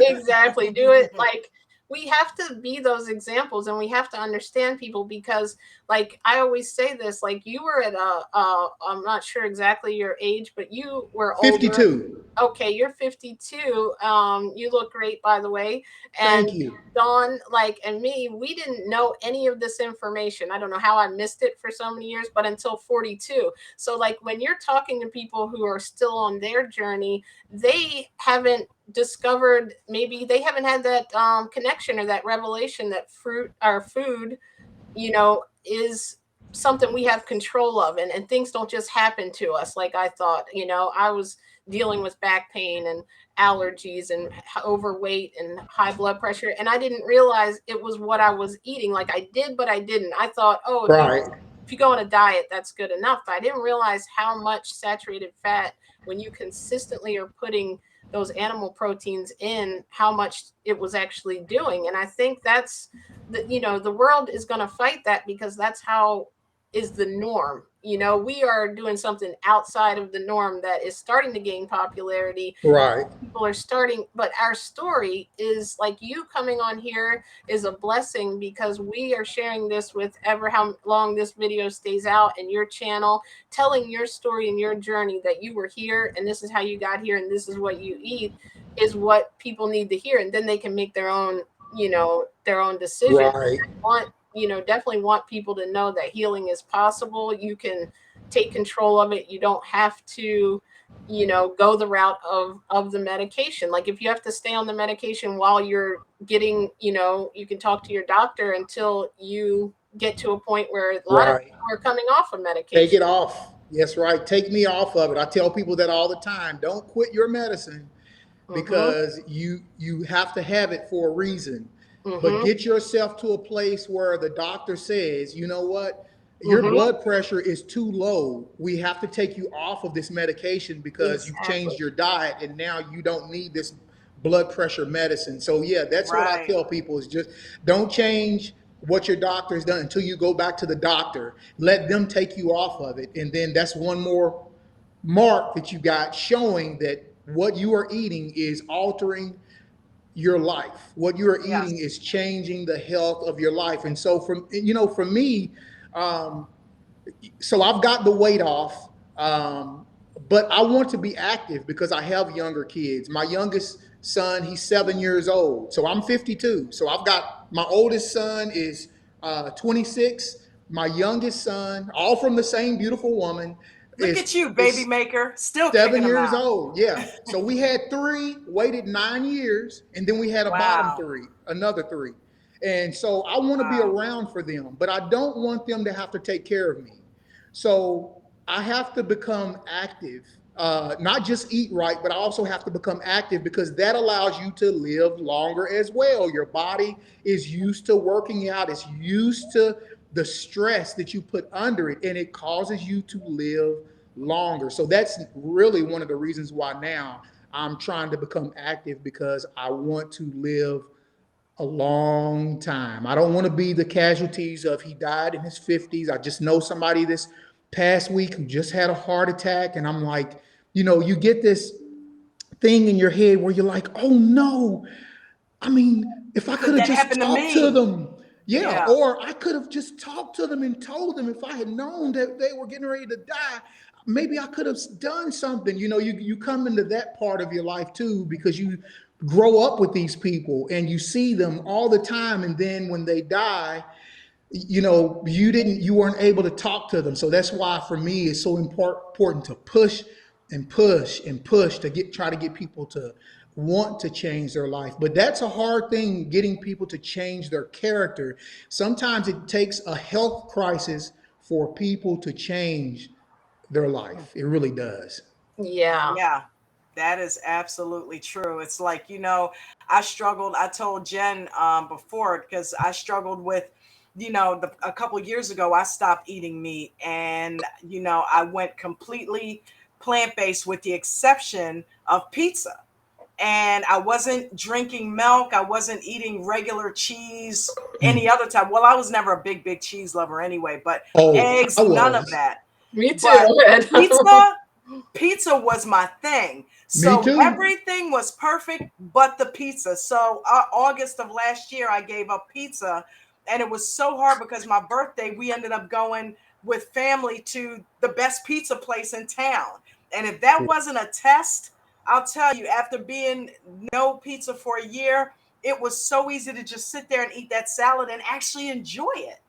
exactly, do it. Like, we have to be those examples, and we have to understand people, because, like, I always say this, like, you were at I'm not sure exactly your age, but you were older. 52. Okay, you're 52. You look great, by the way. And Thank you. Dawn, like, and me, we didn't know any of this information. I don't know how I missed it for so many years, but until 42. So, like, when you're talking to people who are still on their journey, they haven't discovered, maybe they haven't had that connection or that revelation that fruit or food, is something we have control of, and things don't just happen to us. Like I thought, I was dealing with back pain and allergies and overweight and high blood pressure, and I didn't realize it was what I was eating. Like I did, but I didn't. I thought, oh, Right. if you go on a diet, that's good enough. But I didn't realize how much saturated fat, when you consistently are putting those animal proteins in, how much it was actually doing. And I think that's the world is going to fight that, because that's how is the norm. We are doing something outside of the norm that is starting to gain popularity. Right. People are starting, but our story is like, you coming on here is a blessing, because we are sharing this with ever how long this video stays out, and your channel, telling your story and your journey, that you were here and this is how you got here and this is what you eat, is what people need to hear, and then they can make their own decision. Right. Definitely want people to know that healing is possible. You can take control of it. You don't have to go the route of the medication. Like if you have to stay on the medication while you're getting, you can talk to your doctor until you get to a point where a lot of Right. people are coming off of Take medication. it off. Yes, right. Take me off of it. I tell people that all the time. Don't quit your medicine Mhm. because you have to have it for a reason. But Mhm. get yourself to a place where the doctor says, you know what, your Mhm. blood pressure is too low. We have to take you off of this medication because you've Exactly. changed your diet and now you don't need this blood pressure medicine. So yeah, that's what I Right. tell people is just don't change what your doctor has done until you go back to the doctor. Let them take you off of it. And then that's one more mark that you got showing that what you are eating is altering your life. What you are eating Yes. is changing the health of your life. And so for me, um, so I've got the weight off, but I want to be active because I have younger kids. My youngest son, he's 7 years old. So I'm 52. So I've got my oldest son is 26. My youngest son, all from the same beautiful woman, Look is at you, baby is maker, still seven kicking them years out. old. Yeah. So we had three, waited 9 years, and then we had a bottom Wow. three, another three. And so I want to be Wow. around for them, but I don't want them to have to take care of me. So I have to become active, not just eat right, but I also have to become active because that allows you to live longer as well. Your body is used to working out, it's used to the stress that you put under it, and it causes you to live longer. So that's really one of the reasons why now I'm trying to become active because I want to live a long time. I don't want to be the casualties of he died in his 50s. I just know somebody this past week who just had a heart attack. And I'm like, you get this thing in your head where you're like, oh no, I mean, if I could Could have that just happen to talked to me? them, yeah, Yeah. or I could have just talked to them and told them if I had known that they were getting ready to die, maybe I could have done something. You come into that part of your life too because you grow up with these people and you see them all the time, and then when they die, you weren't able to talk to them. So that's why for me it's so important to push and push and push to try to get people to want to change their life. But that's a hard thing, getting people to change their character. Sometimes it takes a health crisis for people to change their life. It really does. Yeah. Yeah, that is absolutely true. It's like, I struggled. I told Jen before because I struggled with, a couple years ago, I stopped eating meat and, I went completely plant based with the exception of pizza. And I wasn't drinking milk. I wasn't eating regular cheese any other time. Well, I was never a big cheese lover anyway, but Oh, eggs, I none of was. that. Me too. But pizza, pizza was my thing. Me So too. everything was perfect but the pizza. So August of last year, I gave up pizza. And it was so hard because my birthday, we ended up going with family to the best pizza place in town. And if that wasn't a test, I'll tell you, after being no pizza for a year, it was so easy to just sit there and eat that salad and actually enjoy it.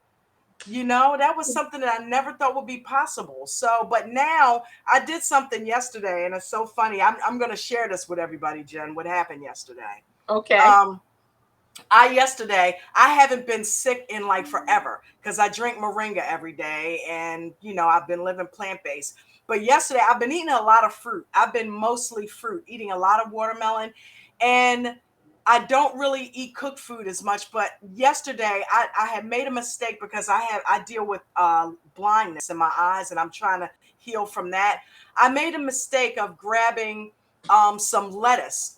That was something that I never thought would be possible. So, but now I did something yesterday, and it's so funny. I'm going to share this with everybody, Jen, what happened yesterday. Okay. Um, yesterday, I haven't been sick in like forever because I drink moringa every day, and I've been living plant based. But yesterday I've been eating a lot of fruit. I've been mostly fruit, eating a lot of watermelon, and I don't really eat cooked food as much. But yesterday I had made a mistake because I deal with blindness in my eyes, and I'm trying to heal from that. I made a mistake of grabbing some lettuce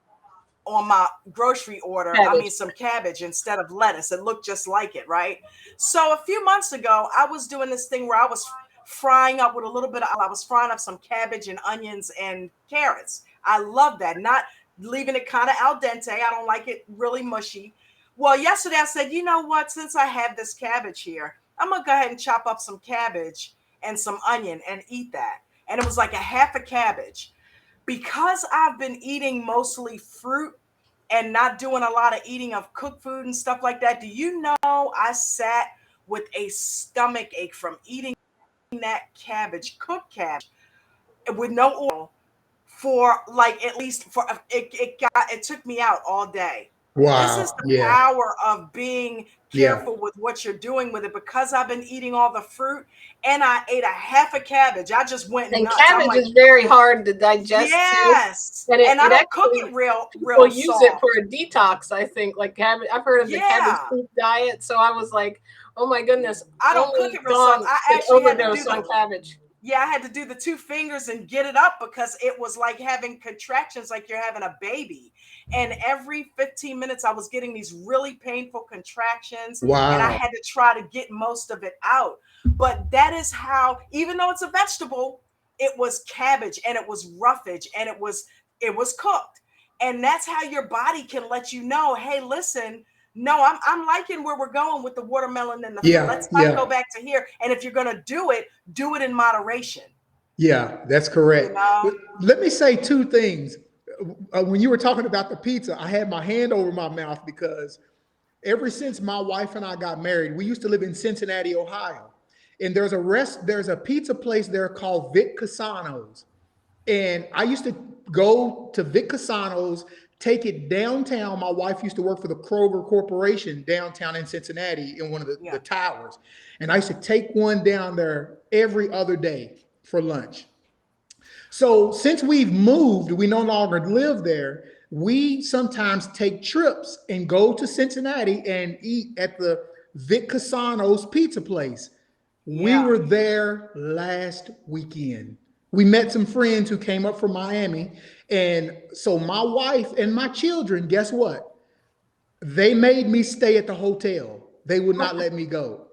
on my grocery order. I mean, Cabbage. some cabbage instead of lettuce. It looked just like it, right? So a few months ago, I was doing this thing where I was frying up with a little bit of, I was frying up some cabbage and onions and carrots. I love that. Not leaving it kind of al dente. I don't like it really mushy. Well, yesterday I said, you know what? Since I have this cabbage here, I'm going to go ahead and chop up some cabbage and some onion and eat that. And it was like a half a cabbage. Because I've been eating mostly fruit and not doing a lot of eating of cooked food and stuff like that, do you know I sat with a stomach ache from eating that cabbage, cooked cabbage, with no oil for like at least for it took me out all day. This is Wow. the Yeah. power of being Yeah. careful with what you're doing with it, because I've been eating all the fruit and I ate a half a cabbage. I just went And nuts. I'm cabbage like, is very hard to digest too. yes. And And I it don't cook actually it real people real use it for soft. a detox, I think. Like cabbage, I've heard of the cabbage Yeah. soup diet. So I was like, oh my goodness, I don't cook only it real soft. Dawn I could actually had to do overdose the on cabbage. Yeah, I had to do the two fingers and get it up because it was like having contractions, like you're having a baby. And every 15 minutes, I was getting these really painful contractions, and I Wow. had to try to get most of it out. But that is how, even though it's a vegetable, it was cabbage and it was roughage and it was cooked. And that's how your body can let you know, hey, listen, no, I'm liking where we're going with the watermelon and the fruit. Yeah. Let's not Yeah. go back to here. And if you're gonna do it in moderation. Yeah. That's You correct. know? Let me say two things. When you were talking about the pizza, I had my hand over my mouth because ever since my wife and I got married, we used to live in Cincinnati, Ohio, and there's a pizza place there called Vic Casano's, and I used to go to Vic Casano's, take it downtown. My wife used to work for the Kroger Corporation downtown in Cincinnati in one of the Yeah. towers, and I used to take one down there every other day for lunch. So since we've moved, we no longer live there. We sometimes take trips and go to Cincinnati and eat at the Vic Casano's pizza place. We Yeah. were there last weekend. We met some friends who came up from Miami. And so my wife and my children, guess what? They made me stay at the hotel. They would not let me go.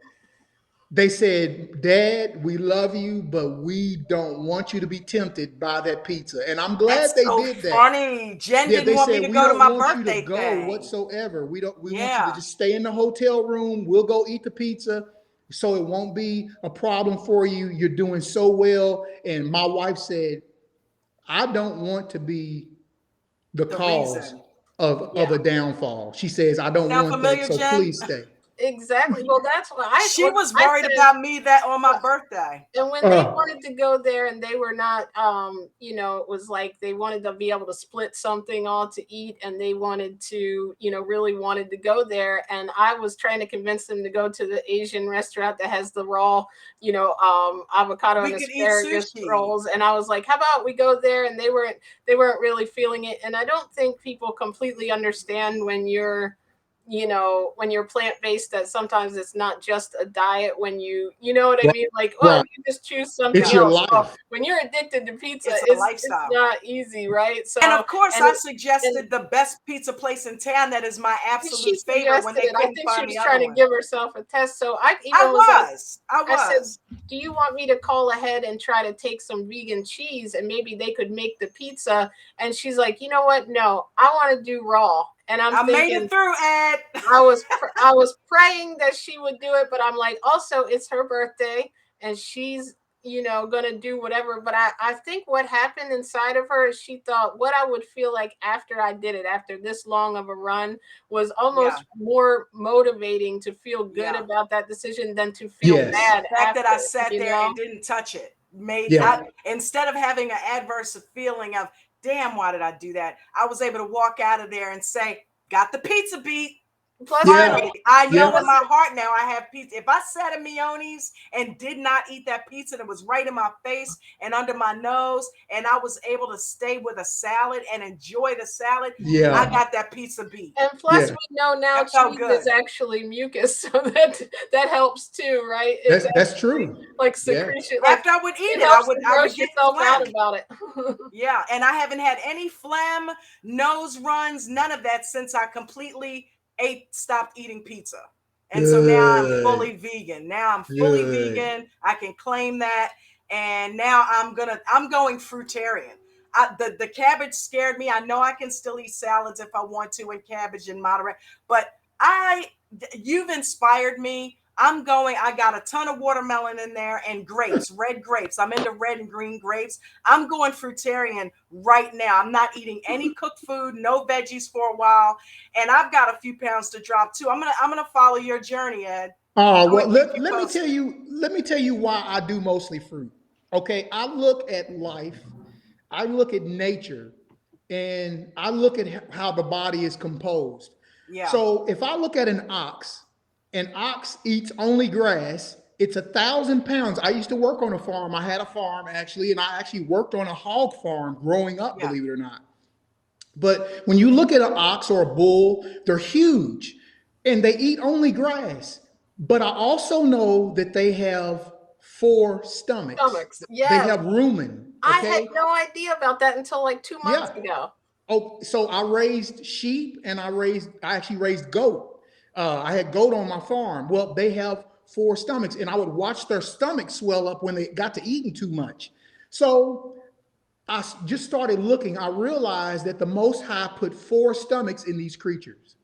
They said, Dad, we love you, but we don't want you to be tempted by that pizza. And I'm glad That's they so did that. funny. Jen Yeah, didn't they want me said to we go to don't my want you to birthday go thing. whatsoever. We want you to Yeah. just stay in the hotel room. We'll go eat the pizza so it won't be a problem for you. You're doing so well. And my wife said, I don't want to be the The cause reason. of Yeah. a downfall. She says, I don't Sound want that. familiar, So Jen? please stay. Exactly. Well, that's what She was I worried said. about me that on my birthday. And when they Uh, wanted to go there and they were not, it was like they wanted to be able to split something all to eat, and they wanted to, really wanted to go there. And I was trying to convince them to go to the Asian restaurant that has the raw, avocado We and could eat asparagus sushi. rolls. And I was like, how about we go there? And they weren't really feeling it. And I don't think people completely understand when you're plant-based, that sometimes it's not just a diet. When you know what I right, mean, like, oh, right. you just choose something It's Yeah. your else. Well, life. when you're addicted to pizza, It's a it's lifestyle. not easy, right? And So of course, and I and suggested the best pizza place in town that is my she absolute favorite when suggested they it. I couldn't think she find was the other trying to one. give herself a test. So I I even was like, was. I I said, was. do you want me to call ahead and try to take some vegan cheese, and maybe they could make the pizza? And she's like, you know what? No, I want to do raw. And I'm I made it thinking, through, Ed. I was praying that she would do it, but I'm like, also it's her birthday, and she's gonna do whatever. But I think what happened inside of her is she thought what I would feel like after I did it, after this long of a run, was Yeah. almost more motivating to feel good Yeah. about that decision than to feel Yes. bad The fact that after. I sat You there know, and didn't touch it made Yeah. I, instead of having an adverse feeling of, damn, why did I do that? I was able to walk out of there and say, got the pizza beat. Plus, you Yeah. know, Finally, I know Yeah. in my heart now I have pizza. If I sat in Meoni's and did not eat that pizza that was right in my face and under my nose, and I was able to stay with a salad and enjoy the salad, I Yeah. got that pizza beat. and plus Yeah. we know now That felt cheese is good. actually mucus, so that helps too, right? It's That's actually true. like Yeah. secretion, like After I would eat it it, helps to I would gross get yourself out phlegm. about it. Yeah, and I haven't had any phlegm, nose runs, none of that since I completely stopped eating pizza. And so now I'm fully Good. vegan. Now I'm fully Good. vegan. I can claim that. And now I'm going fruitarian. The cabbage scared me. I know I can still eat salads if I want to and cabbage in moderate, but you've inspired me. I got a ton of watermelon in there and grapes, red grapes. I'm into red and green grapes. I'm going fruitarian right now. I'm not eating any cooked food, no veggies for a while. And I've got a few pounds to drop too. I'm gonna follow your journey, Ed. Oh, I'm well, gonna keep you let me tell posted. you, why I do mostly fruit. Okay. I look at life, I look at nature, and I look at how the body is composed. Yeah, So if I look at an ox eats only grass, it's 1,000 pounds. I used to work on a farm. I had a farm actually, and I actually worked on a hog farm growing up, yeah, believe it or not. But when you look at an ox or a bull, they're huge and they eat only grass. But I also know that they have four stomachs. Stomachs, They yes. have rumen, I had okay? no idea about that until like 2 months Yeah. ago. Oh, so I raised sheep and I actually raised goat. I had goat on my farm. Well, they have four stomachs, and I would watch their stomachs swell up when they got to eating too much. So I just started looking. I realized that the Most High put four stomachs in these creatures.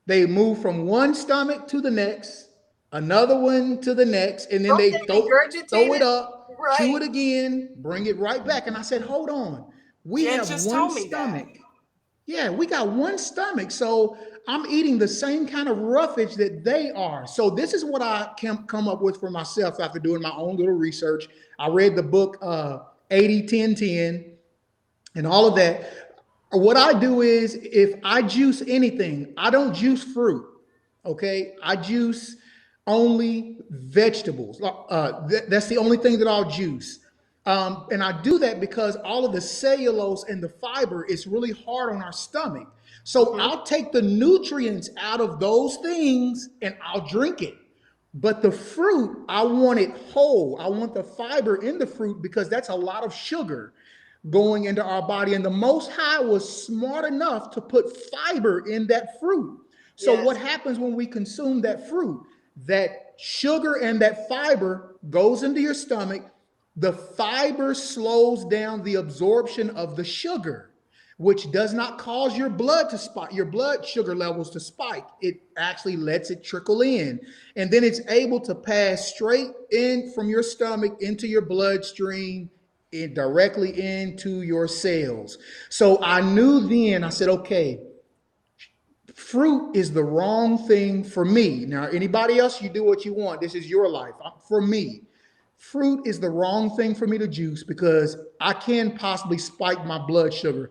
They move from one stomach to the next, another one to the next, and then Don't they they regurgitate throw it it? up, chew Right. it again, bring it right back. And I said, hold on, we Jen have just one told me that. stomach. Yeah, we got one stomach. So I'm eating the same kind of roughage that they are. So this is what I can come up with for myself after doing my own little research. I read the book 80-10-10 and all of that. What I do is if I juice anything, I don't juice fruit. Okay, I juice only vegetables. That's the only thing that I'll juice. And I do that because all of the cellulose and the fiber is really hard on our stomach. So Hmm. I'll take the nutrients out of those things and I'll drink it. But the fruit, I want it whole. I want the fiber in the fruit because that's a lot of sugar going into our body. And the Most High was smart enough to put fiber in that fruit. So, what Yes, happens when we consume that fruit? That sugar and that fiber goes into your stomach. The fiber slows down the absorption of the sugar, which does not cause your blood to spike, your blood sugar levels to spike. It actually lets it trickle in. And then it's able to pass straight in from your stomach into your bloodstream and directly into your cells. So I knew then, I said, okay, fruit is the wrong thing for me. Now, anybody else, you do what you want. This is your life. For me, fruit is the wrong thing for me to juice because I can possibly spike my blood sugar.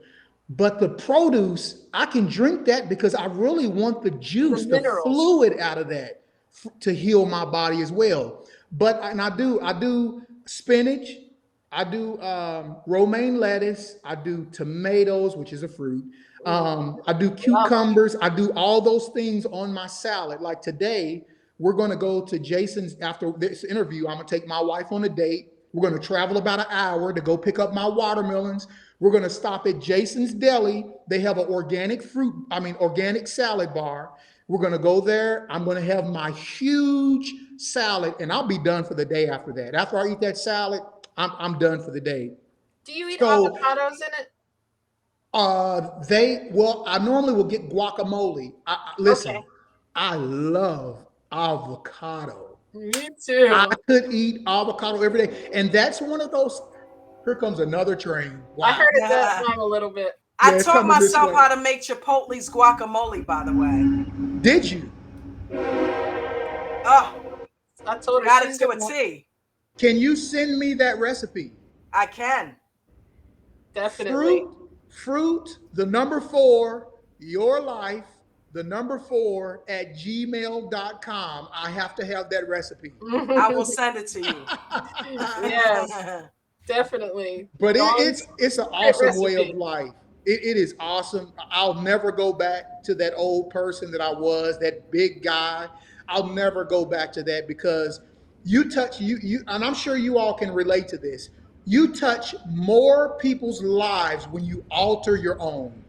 But the produce, I can drink that because I really want the The juice, the minerals. fluid out of that to heal my body as well. But and I do spinach, I do romaine lettuce, I do tomatoes, which is a fruit. Mm, I do love them. cucumbers. I do all those things on my salad. Like today, we're going to go to Jason's after this interview. I'm going to take my wife on a date. We're going to travel about an hour to go pick up my watermelons. We're going to stop at Jason's Deli. They have an organic salad bar. We're going to go there. I'm going to have my huge salad, and I'll be done for the day after that. After I eat that salad, I'm done for the day. Do you eat So avocados in it? I normally will get guacamole. Okay. Listen, I love avocado. Me I too. could eat avocado every day. And that's one of those. Here comes another train. I heard Wow. it that yeah. time a little bit. I Yeah, it's taught coming this myself way. how to make Chipotle's guacamole, by the way. Did you? Oh, I told her got it she's to a gonna T. Can you send me that recipe? I can. definitely. Fruit, the number four, your life, the number 4 at gmail.com. I have to have that recipe. I will send it to you. Yes, definitely. But Dawn's it's an secret awesome way of recipe. life. It is awesome. I'll never go back to that old person that I was, that big guy. I'll never go back to that because you and I'm sure you all can relate to this. You touch more people's lives when you alter your own.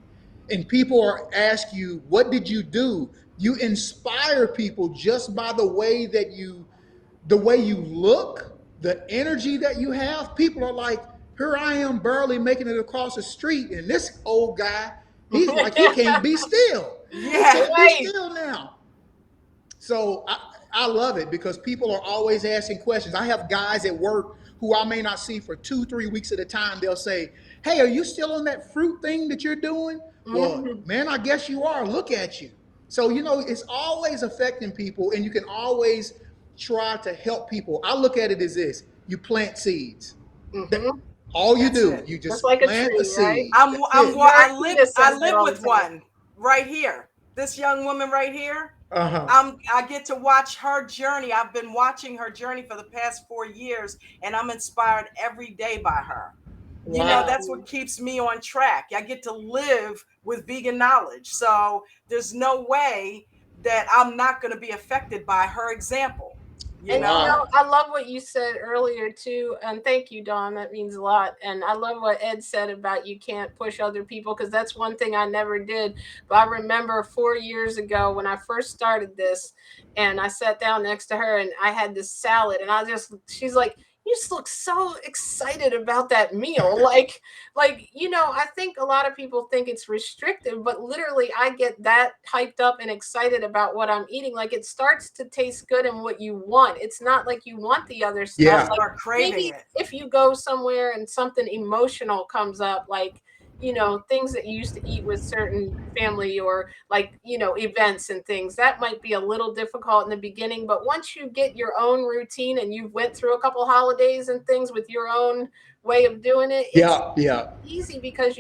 And people are ask you, what did you do? You inspire people just by the way you look, the energy that you have. People are like, here I am barely making it across the street, and this old guy, he's like, he can't be still. He Yeah. can't be Right. still now. So I love it because people are always asking questions. I have guys at work who I may not see for 2, 3 weeks at a time. They'll say, hey, are you still on that fruit thing that you're doing? Well, Mhm. man, I guess you are. Look at you. So, it's always affecting people, and you can always try to help people. I look at it as this: you plant seeds. That, Mhm. all you That's do, it. you Just just like a plant a tree, right? seed. That's it. Marquita I says that live all the with time. one right here. This young woman right here. Uh huh. I get to watch her journey. I've been watching her journey for the past 4 years, and I'm inspired every day by her. Wow. That's what keeps me on track. I get to live with vegan knowledge. So there's no way that I'm not going to be affected by her example, you And know? Wow. I love what you said earlier too. And thank you, Dawn. That means a lot. And I love what Ed said about you can't push other people because that's one thing I never did. But I remember 4 years ago when I first started this, and I sat down next to her and I had this salad, and she's like, you just look so excited about that meal. I think a lot of people think it's restrictive, but literally I get that hyped up and excited about what I'm eating. Like it starts to taste good and what you want. It's not like you want the other You stuff. Yeah. Like start craving maybe it. if you go somewhere and something emotional comes up, like things that you used to eat with certain family or like events and things, that might be a little difficult in the beginning, but once you get your own routine and you've went through a couple holidays and things with your own way of doing it, it's Yeah. Yeah. easy because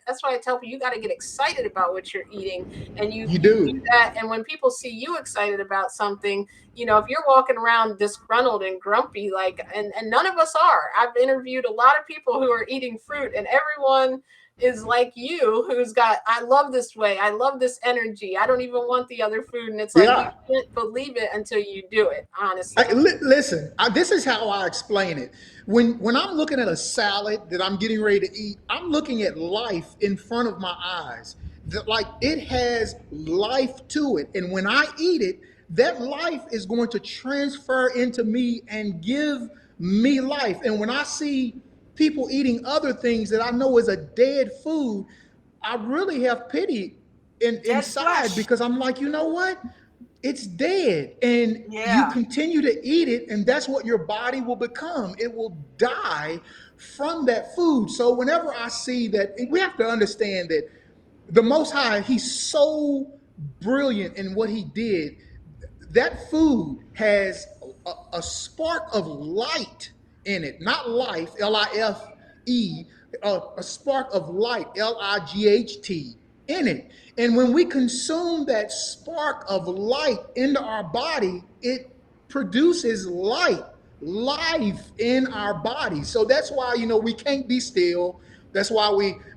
that's why I tell people you got to get excited about what you're eating, and you You you do do. that. And when people see you excited about something, if you're walking around disgruntled and grumpy, like, and none of us are. I've interviewed a lot of people who are eating fruit, and everyone is like you, who's got, I love this way, I love this energy, I don't even want the other food, and it's like you Yeah. can't believe it until you do it, honestly. Listen, this is how I explain it. When I'm looking at a salad that I'm getting ready to eat, I'm looking at life in front of my eyes. That, like, it has life to it, and when I eat it, that life is going to transfer into me and give me life. And when I see people eating other things that I know is a dead food, I really have pity Dead inside flesh. because I'm like, you know what? It's dead, and you Yeah. continue to eat it, and that's what your body will become. It will die from that food. So whenever I see that, we have to understand that the Most High, he's so brilliant in what he did. That food has a spark of light in it, not life, Life, a spark of light, Light, in it. And when we consume that spark of light into our body, it produces life in our body. So that's why, we can't be still. That's why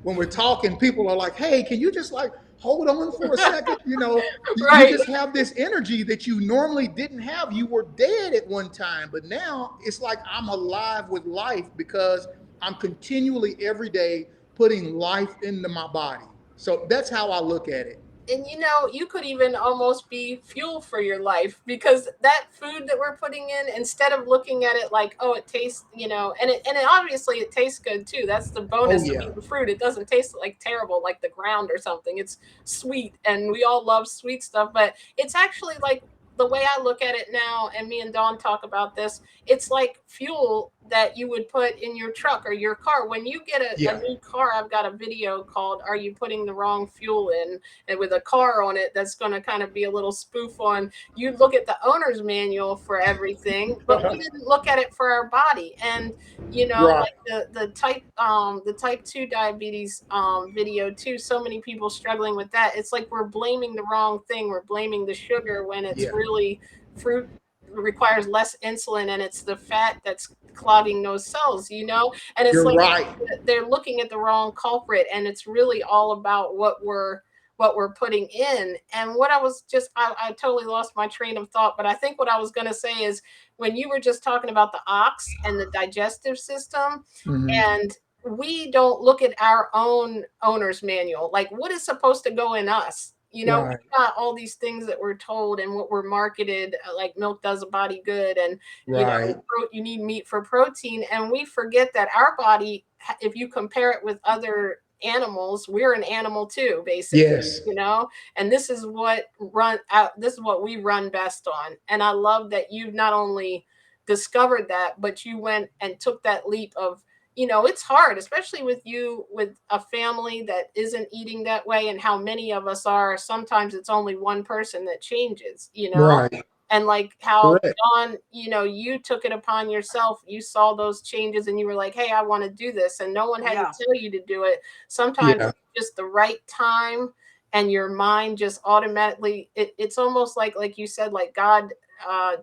when we're talking, people are like, hey, can you just like hold on for a second? You Right. just have this energy that you normally didn't have. You were dead at one time, but now it's like I'm alive with life because I'm continually every day putting life into my body. So that's how I look at it. And you could even almost be fuel for your life, because that food that we're putting in, instead of looking at it like, oh, it tastes, and it obviously it tastes good too. That's the Oh bonus of yeah. eating fruit. It doesn't taste like terrible like the ground or something. It's sweet, and we all love sweet stuff, but it's actually like, the way I look at it now, and me and Dawn talk about this, it's like fuel that you would put in your truck or your car. When you get a Yeah. new car, I've got a video called "Are You Putting the Wrong Fuel In?" and with a car on it that's going to kind of be a little spoof on. You look at the owner's manual for everything, but we didn't look at it for our body. And Right. like the type 2 diabetes video too, so many people struggling with that. It's like we're blaming the wrong thing. We're blaming the sugar when it's Yeah. really fruit requires less insulin, and it's the fat that's clogging those cells, and it's You're like right. they're looking at the wrong culprit, and it's really all about what we're putting in. And what I was just I totally lost my train of thought, but I think what I was going to say is, when you were just talking about the ox and the digestive system, Hmm. and we don't look at our own owner's manual, like what is supposed to go in us. Right. We've got all these things that we're told and what we're marketed, like milk does a body good, and Right. you need meat for protein, and we forget that our body, if you compare it with other animals, we're an animal too, basically. Yes. And this is what we run best on. And I love that you've not only discovered that, but you went and took that leap of, it's hard, especially with a family that isn't eating that way, and how many of us are. Sometimes it's only one person that changes. Right. And like how Correct. John, you took it upon yourself. You saw those changes and you were like, hey, I want to do this. And no one had to Yeah. tell you to do it. Sometimes Yeah. it's just the right time, and your mind just automatically, it's almost like you said, like God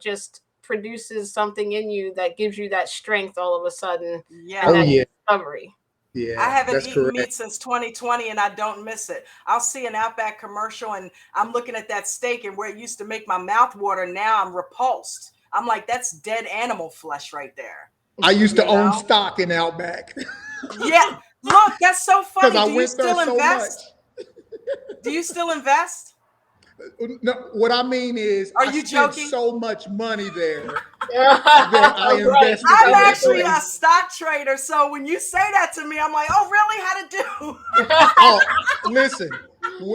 just produces something in you that gives you that strength all of a sudden, and Yeah. Oh that yeah. discovery. I Yeah. haven't That's eaten correct. meat since 2020 and I don't miss it. I'll see an Outback commercial and I'm looking at that steak, and where it used to make my mouth water, now I'm repulsed. I'm like, that's dead animal flesh right there. I used to You own know? stock in Outback Yeah. Look, that's so because funny. I Do you went there still so much. invest? Do you still invest? No, what I mean is, Are I you spent joking? so much money there that I Right. invested I'm in the actually a place. stock trader. So when you say that to me, I'm like, oh, really? How'd it do? Oh, listen,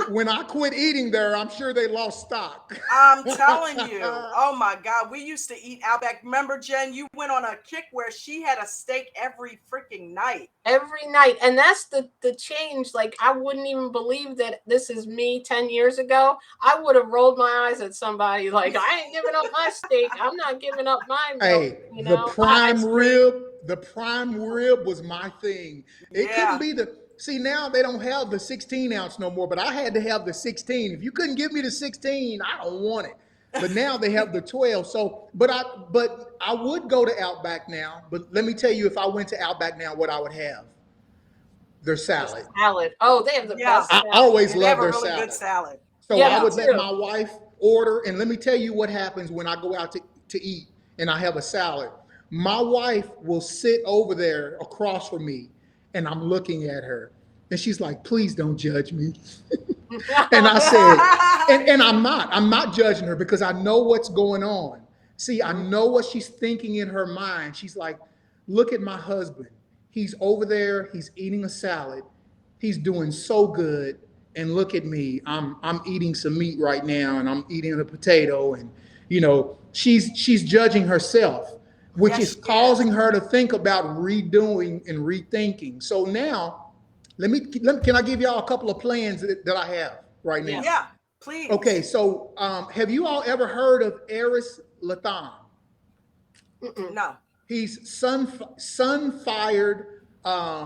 when I quit eating there, I'm sure they lost stock. I'm telling you. Oh my God. We used to eat Outback. Remember, Jen, you went on a kick where she had a steak every freaking night. Every night. And that's the change. Like, I wouldn't even believe that this is me 10 years ago. I would have rolled my eyes at somebody like, I ain't giving up my steak. I'm not giving up my milk, Hey, the my prime ice cream. rib, the prime rib was my thing. It couldn't Yeah. be see, now they don't have the 16 ounce no more, but I had to have the 16. If you couldn't give me the 16, I don't want it. But now they have the 12. So, but I would go to Outback now. But let me tell you, if I went to Outback now, what I would have, their The salad. salad. Oh, they have the Yeah. best I salad. always Yeah. They have loved a their really good salad. salad. So Yeah, I me Yeah. would let too. my wife order, and let me tell you what happens when I go out to eat and I have a salad. My wife will sit over there across from me, and I'm looking at her, and she's like, "Please don't judge me." And I said, and I'm not judging her because I know what's going on. See, I know what she's thinking in her mind. She's like, look at my husband. He's over there, he's eating a salad. He's doing so good. And look at me. I'm eating some meat right now, and I'm eating a potato, and she's judging herself, which Yes, is she is. causing her to think about redoing and rethinking. So now can I give y'all a couple of plans that I have right now? Yes. Yeah. Okay, Please. so have you all ever heard of Eris Latham? Mm-mm. No. He's sun fired.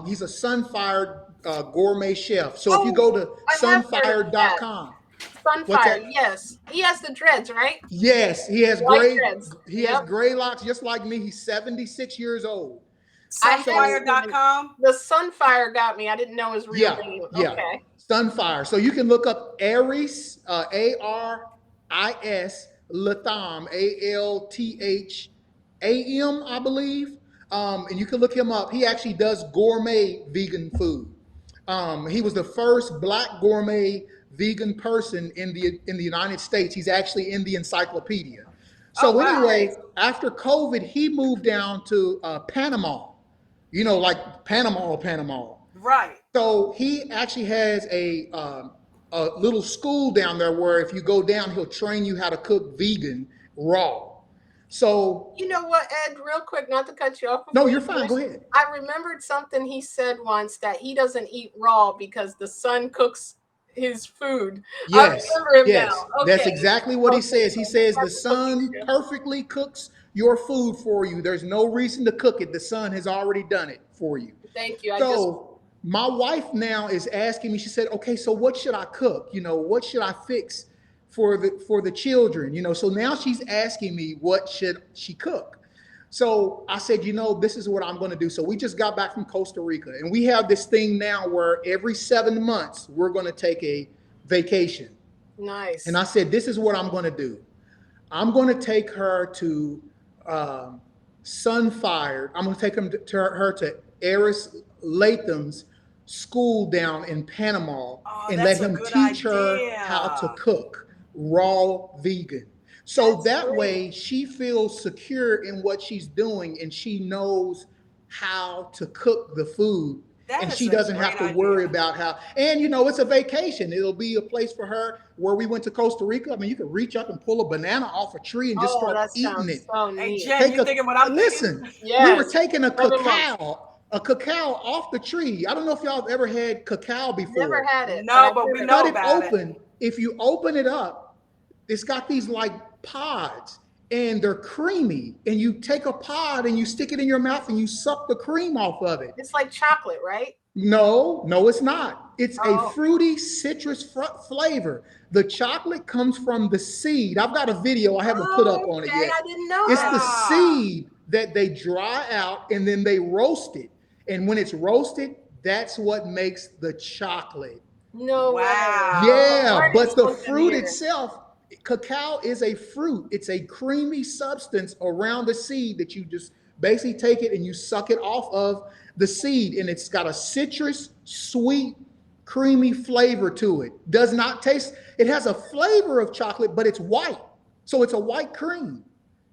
He's a sun fired gourmet chef. So if you Oh, go to I have heard of that. sunfired.com, what's Sunfire. that? Yes. He has the dreads, right? Yes, he has White gray. dreads. He has Yep. gray locks, just like me. He's 76 years old. I hadn't So even. Sunfire.com. The Sunfire got me. I didn't know his real yeah, name. yeah, Okay. Sunfire. So you can look up Aris, Aris Latham, Altham, I believe. And you can look him up. He actually does gourmet vegan food. He was the first black gourmet vegan person in the United States. He's actually in the encyclopedia. Oh, So wow. anyway, after COVID, he moved down to Panama. Like Panama. Right. So he actually has a little school down there where if you go down, he'll train you how to cook vegan raw. So You know what, Ed, real quick, not to cut you off no, before you're you fine. finish. Go ahead. I remembered something he said once, that he doesn't eat raw because the sun cooks his food. I Yes, remember him now. yes, that's Okay. exactly what he Okay. says. He So he says the has a cooking sun show. perfectly cooks your food for you. There's no reason to cook it. The sun has already done it for you. Thank you. I just So my wife now is asking me. She said, "Okay, so what should I cook? What should I fix for the children? So now she's asking me what should she cook." So I said, this is what I'm going to do. So we just got back from Costa Rica, and we have this thing now where every 7 months we're going to take a vacation. And nice. I said, this is what I'm going to do. I'm going to take her to um, Sunfire. I'm going to take her to Eris Latham's school down in Panama Oh, and let that's a him good teach her how to idea. cook raw vegan. So That's that great. way she feels secure in what she's doing and she knows how to cook the food That and is she a doesn't have great to worry idea. about how. And it's a vacation. It'll be a place for her where we went to Costa Rica. I mean, you could reach up and pull a banana off a tree and just Oh, start that eating sounds it. so Hey, neat. Jen, Take you a thinking what I'm thinking? listen. We were Yes. taking Everyone. a cacao off the tree. I don't know if y'all have ever had cacao Never before. had it, but No, I've but we heard of know it. Cut it about it. open. If you open it up, it's got these like pods and they're creamy. And you take a pod and you stick it in your mouth and you suck the cream off of it. It's like chocolate, right? No, no, it's not. It's a Oh, fruity citrus flavor. The chocolate comes from the seed. I've got a video I haven't put up oh, on it okay. I yet. didn't know It's the that. Ah, seed that they dry out and then they roast it. And when it's roasted, that's what makes the chocolate. No way. I'm wow. Yeah, learning but the something fruit here. itself, cacao is a fruit. It's a creamy substance around the seed that you just basically take it and you suck it off of the seed. And it's got a citrus, sweet, creamy flavor to it. Does not taste, it has a flavor of chocolate, but it's white. So it's a white cream.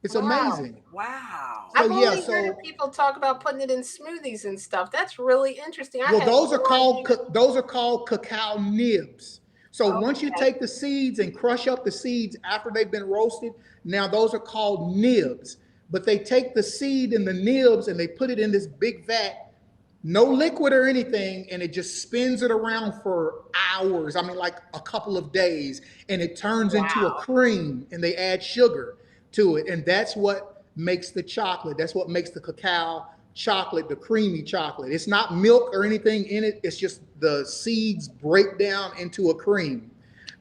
It's Wow. amazing. Wow. So I've yeah, only heard of so people talk about putting it in smoothies and stuff. That's really interesting. I well, had no idea. those are called cacao nibs. So once you Okay. take the seeds and crush up the seeds after they've been roasted, now those are called nibs. But they take the seed and the nibs and they put it in this big vat, no liquid or anything, and it just spins it around for hours. I mean, like a couple of days, and it turns into a Wow. cream, and they add sugar to it, and that's what makes the chocolate. That's what makes the cacao chocolate, the creamy chocolate. It's not milk or anything in it. It's just the seeds break down into a cream.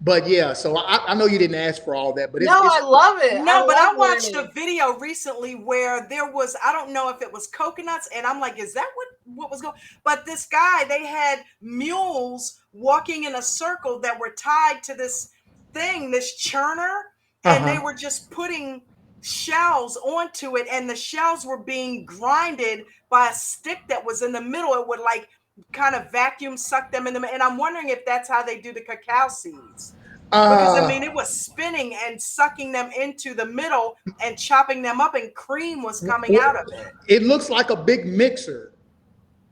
But yeah, so I know you didn't ask for all that, but No, I it's love it. I No, but love I watched a learning. video recently where there was, I don't know if it was coconuts, and I'm like, is that what was going? But this guy, they had mules walking in a circle that were tied to this thing, this churner, uh and they huh. were just putting shells onto it, and the shells were being grinded by a stick that was in the middle. It would like kind of vacuum suck them in the, and I'm wondering if that's how they do the cacao seeds. Because I mean, Uh, it was spinning and sucking them into the middle and chopping them up, and cream was coming out of it. it looks like a big mixer.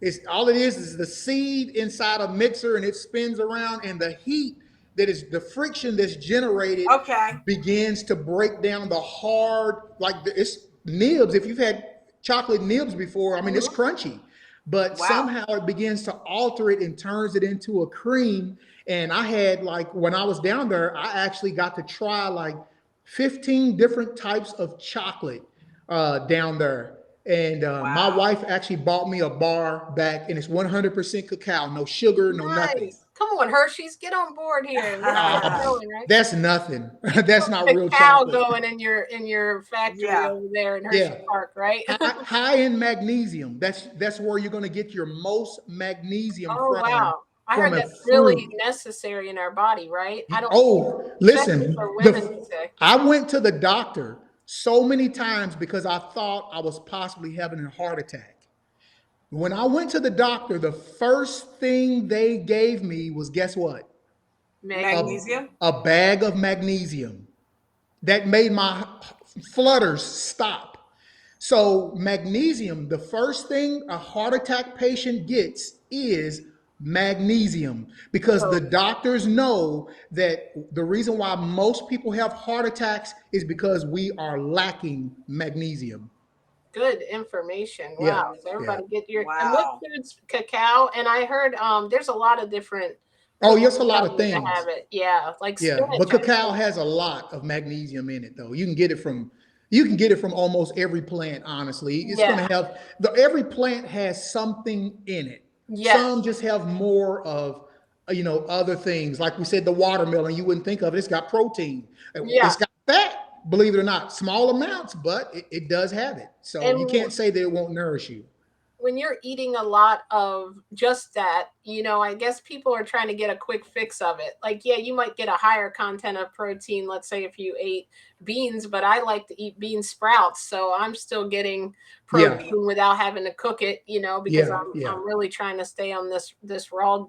It's all it is the seed inside a mixer and it spins around and the heat that is the friction that's generated Okay. begins to break down the hard it's nibs. If you've had chocolate nibs before, I mean it's Mhm. crunchy, but Wow. somehow it begins to alter it and turns it into a cream. And I had like when I was down there, I actually got to try like 15 different types of chocolate down there. And my Wow. wife actually bought me a bar back, and it's 100% cacao, no sugar, no nothing. Nice. Come on, Hershey's, get on board here. We're gonna get Uh, going, right? that's nothing. Get That's some not real cacao chocolate. going in your factory Yeah. over there in Hershey Yeah, Park, right? high in magnesium. That's where you're going to get your most magnesium Oh from wow. I from heard a that's really fruit. necessary in our body, right? I don't, Oh, especially listen, for women, they say. I went to the doctor so many times because I thought I was possibly having a heart attack. When I went to the doctor, the first thing they gave me was guess what? A, Magnesium. Magnesium. a bag of magnesium. That made my flutters stop. So, magnesium, the first thing a heart attack patient gets is Magnesium, because the Oh, doctors know that the reason why most people have heart attacks is because we are lacking magnesium. good information. Yeah, Wow. So yeah. everybody get your, and what Wow. foods? Cacao. And I heard there's a lot of different Oh, cooking yes, a lot of failures that things. have it. Yeah, like Yeah, but spinach. I cacao think. has a lot of magnesium in it, though. You can get it from almost every plant. Honestly, it's Yeah. going to have every plant has something in it. Some Yes. just have more of other things. Like we said, the watermelon, you wouldn't think of it. It's got protein. Yeah. It's got fat. Believe it or not, small amounts, but it does have it. So you And can't say that it won't nourish you. when you're eating a lot of just that, I guess people are trying to get a quick fix of it. Like, yeah, you might get a higher content of protein, let's say if you ate beans, but I like to eat bean sprouts, so I'm still getting Yeah, protein without having to cook it, because yeah, I'm yeah. I'm really trying to stay on this raw,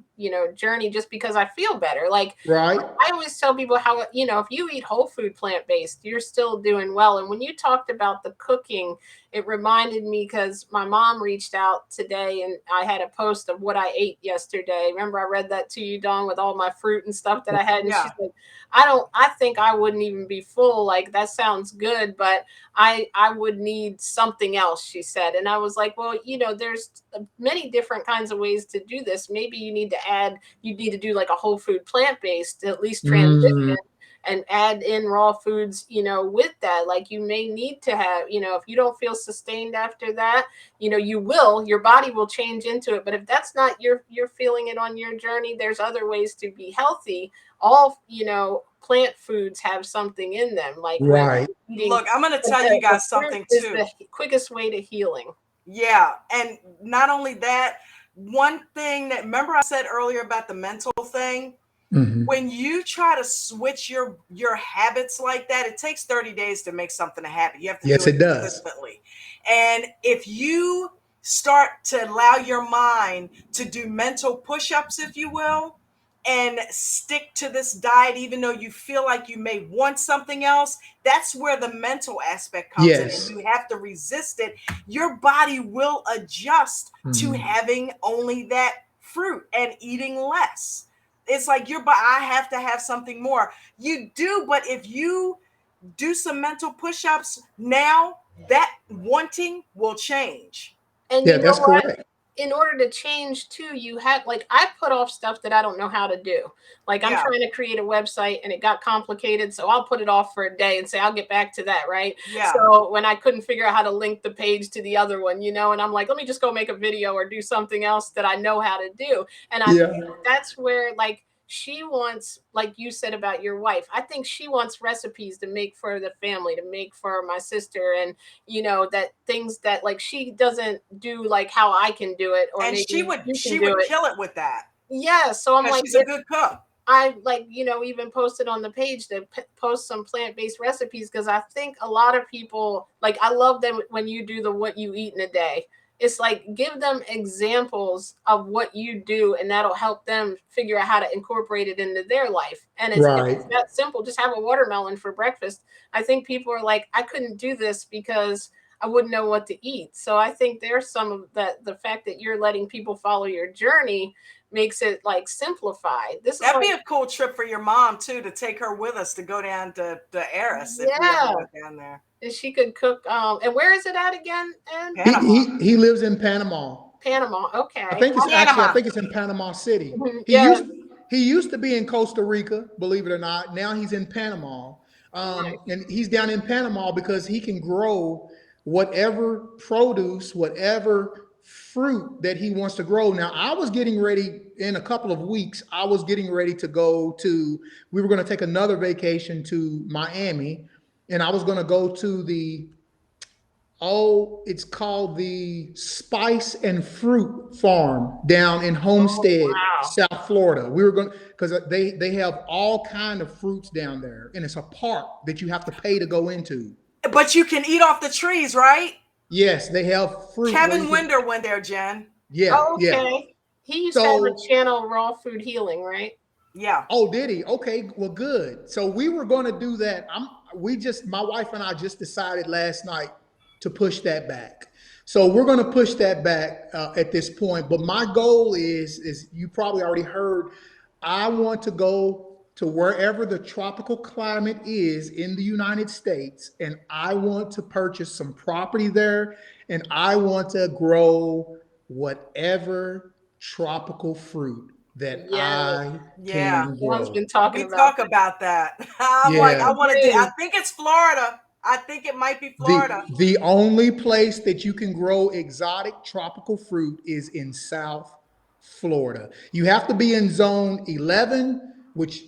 journey just because I feel better. Like Right. I always tell people how, if you eat whole food plant based, you're still doing well. And when you talked about the cooking, it reminded me because my mom reached out today and I had a post of what I ate yesterday. Remember, I read that to you, Dawn, with all my fruit and stuff that I had. And she Yeah. said, I think I wouldn't even be full. Like, that sounds good, but I would need something else, she said. And I was like, well, there's many different kinds of ways to do this. Maybe you need to do like a whole food plant based, at least transition Mm, and add in raw foods, with that. Like you may need to have, if you don't feel sustained after that, your body will change into it. But if that's not you're feeling it on your journey, there's other ways to be healthy. All, plant foods have something in them, like where right. eating Look, I'm going to tell you the guys fruit something is too. the quickest way to healing. Yeah. And not only that, one thing that, remember I said earlier about the mental thing? Hmm. When you try to switch your habits like that, it takes 30 days to make something a habit. You have to do Yes, it it does. consistently. And if you start to allow your mind to do mental push-ups, if you will, and stick to this diet even though you feel like you may want something else, that's where the mental aspect comes in, and Yes. you have to resist it. Your body will adjust to Hmm. having only that fruit and eating less. It's like I have to have something more. You do, but if you do some mental push-ups now, that wanting will change. And Yeah, you know that's what? correct. In order to change too, you have, like, I put off stuff that I don't know how to do. Like, I'm Yeah, trying to create a website and it got complicated, so I'll put it off for a day and say I'll get back to that, right? yeah. So when I couldn't figure out how to link the page to the other one, and I'm like, let me just go make a video or do something else that I know how to do. And I think Yeah. that's where, like, she wants, like you said about your wife, I think she wants recipes to make for the family, to make for my sister, and that things that, like, she doesn't do, like how I can do it, or And she maybe would you can she do would it. kill it with that Yeah, so I'm because like, she's a if good cook. I, like, even posted on the page to post some plant-based recipes, because I think a lot of people, like, I love them when you do the what you eat in a day. It's like, give them examples of what you do, and that'll help them figure out how to incorporate it into their life. And Right. it's that simple. Just have a watermelon for breakfast. I think people are like, I couldn't do this because I wouldn't know what to eat. So I think there's some of that. The fact that you're letting people follow your journey makes it, like, simplified. This is That'd like, be a cool trip for your mom too, to take her with us to go down to Eris if we ever yeah, went down there. and she could cook. And where is it at again? And He Panama. he he lives in Panama. Panama. I Okay. think it's actually I Panama. think it's in Panama City. He Yeah. used he used to be in Costa Rica, believe it or not. Now he's in Panama. Nice. And he's down in Panama because he can grow whatever produce, whatever fruit that he wants to grow. Now, I was getting ready in a couple of weeks. I was getting ready to we were going to take another vacation to Miami, and I was going to go to it's called the Spice and Fruit Farm down in Oh, Homestead, wow. South Florida. We were going because they have all kind of fruits down there, and it's a park that you have to pay to go into. But you can eat off the trees, right? Yes, they have fruit where you Kevin can. Winder went there, Jen. Yeah, Oh, yeah. okay. He used to have a So, channel, Raw Food Healing, right? Yeah. oh, did he? Okay, well, good. So we were going to do that. My wife and I just decided last night to push that back. So we're going to push that back at this point. But my goal is you probably already heard, I want to go to wherever the tropical climate is in the United States, and I want to purchase some property there, and I want to grow whatever tropical fruit that Yeah, I Yeah. can Juan's grow. been talking We about talk that. about that. I'm like, Yeah. I want to do, I Agree. think it's Florida. I think it might be The Florida. the only place that you can grow exotic tropical fruit is in South Florida. You have to be in zone 11, which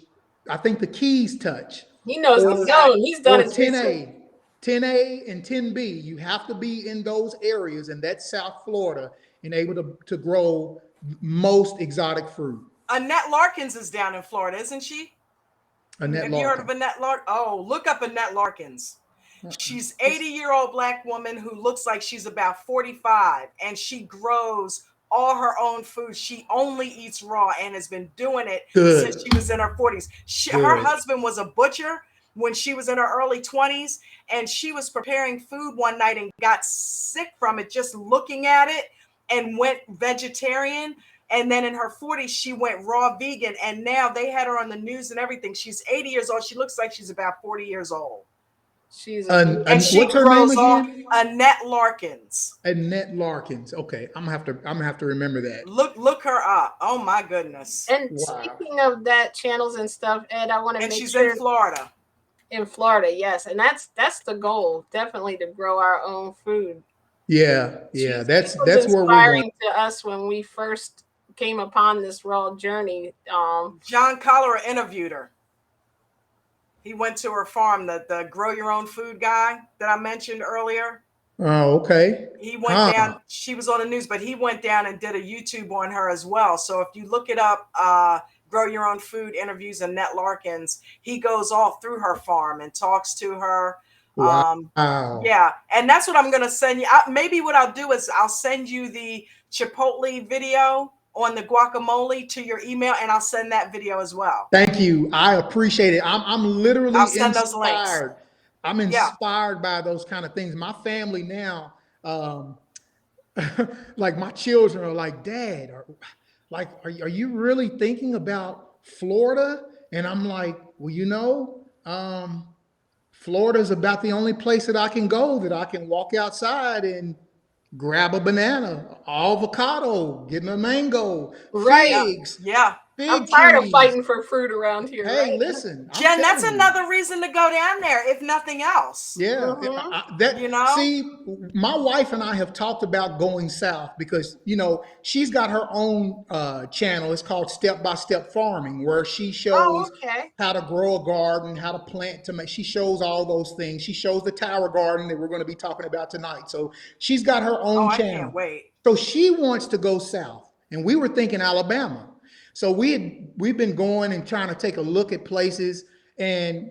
I think the Keys touch, He knows the or Okay. zone. He's done his 10A. research. 10A and 10B. You have to be in those areas, and that's South Florida, and able to grow most exotic fruit. Annette Larkins is down in Florida, isn't she? Annette Have you heard of Larkin. Annette Lark? Oh, look up Annette Larkins. She's 80-year-old black woman who looks like she's about 45, and she grows all her own food. She only eats raw and has been doing it since Good. she was in her 40s. Her Good. husband was a butcher when she was in her early 20s, and she was preparing food one night and got sick from it just looking at it and went vegetarian. And then in her 40s, she went raw vegan. And now they had her on the news and everything. She's 80 years old. She looks like she's about 40 years old. She's a And, beautiful And and she what's woman. her name grows all again? Annette Larkins. Annette Larkins. Okay, I'm gonna have to remember that. Look her up. Oh my goodness. And Wow. speaking of that channels and stuff, Ed, I want to And make she's in sure Florida. in Florida, yes, and that's the goal, definitely to grow our own food. Yeah, yeah. She was That's where we're going. inspiring to us when we first came upon this raw journey. John Cholera interviewed her. He went to her farm, the grow your own food guy that I mentioned earlier. Oh, okay. He went Huh. down, she was on the news, but he went down and did a YouTube on her as well. So if you look it up, Grow Your Own Food interviews Annette Larkins, he goes all through her farm and talks to her. Um, Wow. yeah, and that's what I'm going to send you. Maybe what I'll do is I'll send you the Chipotle video on the guacamole to your email, and I'll send that video as well. Thank you. I appreciate it. I'm I'll literally send those links. inspired. I'm Yeah. inspired by those kind of things. My family now, um, like my children are like, Dad, are you really thinking about Florida? And I'm like, well, Florida is about the only place that I can go that I can walk outside and grab a banana, avocado, get me a mango, Right. figs, Yeah. I'm fig tired of trees. fighting for fruit around here, Hey, right? listen, I'm Jen, that's telling you. another reason to go down there, if nothing else. Yeah, Hmm. You know? see, my wife and I have talked about going south because she's got her own channel. It's called Step by Step Farming, where she Oh, shows okay. how to grow a garden, how to plant tomatoes. She shows all those things. She shows the tower garden that we're going to be talking about tonight. So she's got her Oh, own I channel. can't wait. So she wants to go south, and we were thinking Alabama. So we've been going and trying to take a look at places, and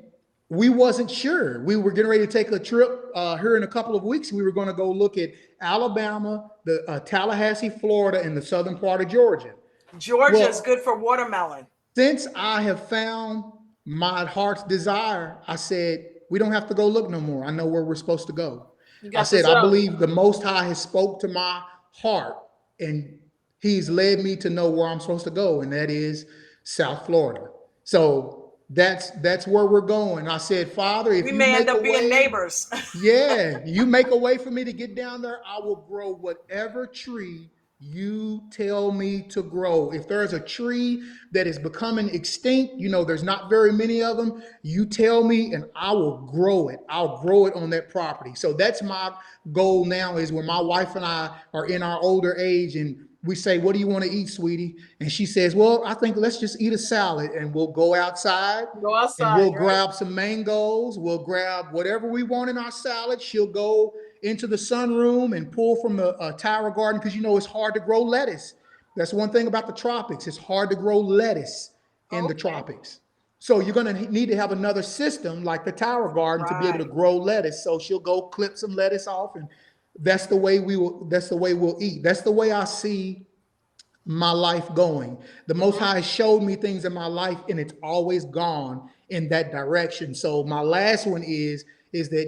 we wasn't sure. We were getting ready to take a trip here in a couple of weeks. We were going to go look at Alabama, the Tallahassee, Florida, and the southern part of Georgia. Georgia is Well, good for watermelon. since I have found my heart's desire, I said, we don't have to go look no more. I know where we're supposed to go. You I got the said, I zone. believe the Most High has spoke to my heart, and he's led me to know where I'm supposed to go, and that is South Florida. So that's where we're going. I said, Father, if We you may end make a up being way, neighbors. yeah, you make a way for me to get down there, I will grow whatever tree you tell me to grow. If there's a tree that is becoming extinct, there's not very many of them, you tell me and I will grow it. I'll grow it on that property. So that's my goal now, is when my wife and I are in our older age and we say, what do you want to eat, sweetie? And she says, well, I think let's just eat a salad, and we'll go outside Go and outside, we'll right? grab some mangoes. We'll grab whatever we want in our salad. She'll go into the sunroom and pull from the tower garden, because it's hard to grow lettuce. That's one thing about the tropics. It's hard to grow lettuce in the Okay. tropics. So you're going to need to have another system like the tower garden to be able to Right. grow lettuce. So she'll go clip some lettuce off, and that's the way we'll eat. That's the way I see my life going. The Most Hmm. High showed me things in my life, and it's always gone in that direction. So my last one is is that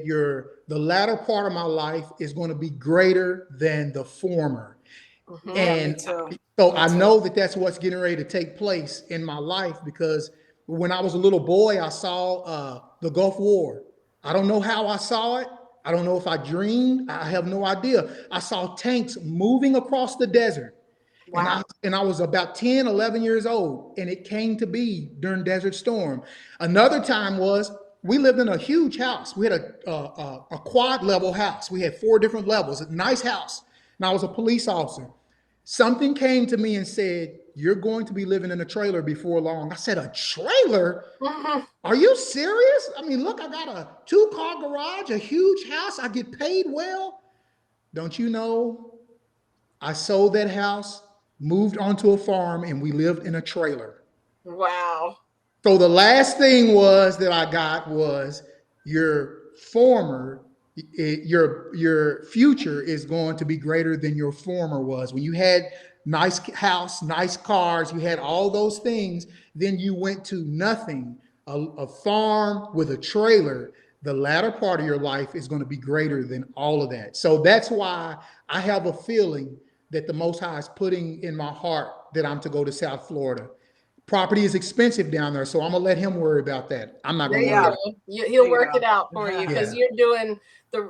the latter part of my life is going to be greater than the former. Yeah, me And too. so Me I too. know that that's what's getting ready to take place in my life, because when I was a little boy, I saw the Gulf War. I don't know how I saw it. I don't know if I dreamed. I have no idea. I saw tanks moving across the desert. Wow. And I was about 10, 11 years old, and it came to be during Desert Storm. Another time was we lived in a huge house. We had a quad level house. We had 4 different levels, a nice house. And I was a police officer. Something came to me and said, "You're going to be living in a trailer before long." I said, "A trailer? Are you serious? I mean, look, I got a 2-car garage, a huge house. I get paid well." Don't you know? I sold that house, moved onto a farm, and we lived in a trailer. Wow. So the last thing was that I got was your former, your future is going to be greater than your former was. When you had nice house, nice cars, you had all those things, then you went to nothing, a farm with a trailer. The latter part of your life is going to be greater than all of that. So that's why I have a feeling that the Most High is putting in my heart that I'm to go to South Florida. Property is expensive down there, so I'm gonna let him worry about that. I'm not There gonna you worry Yeah. go. about There He'll you work go. it out for you, it. because Yeah. you're doing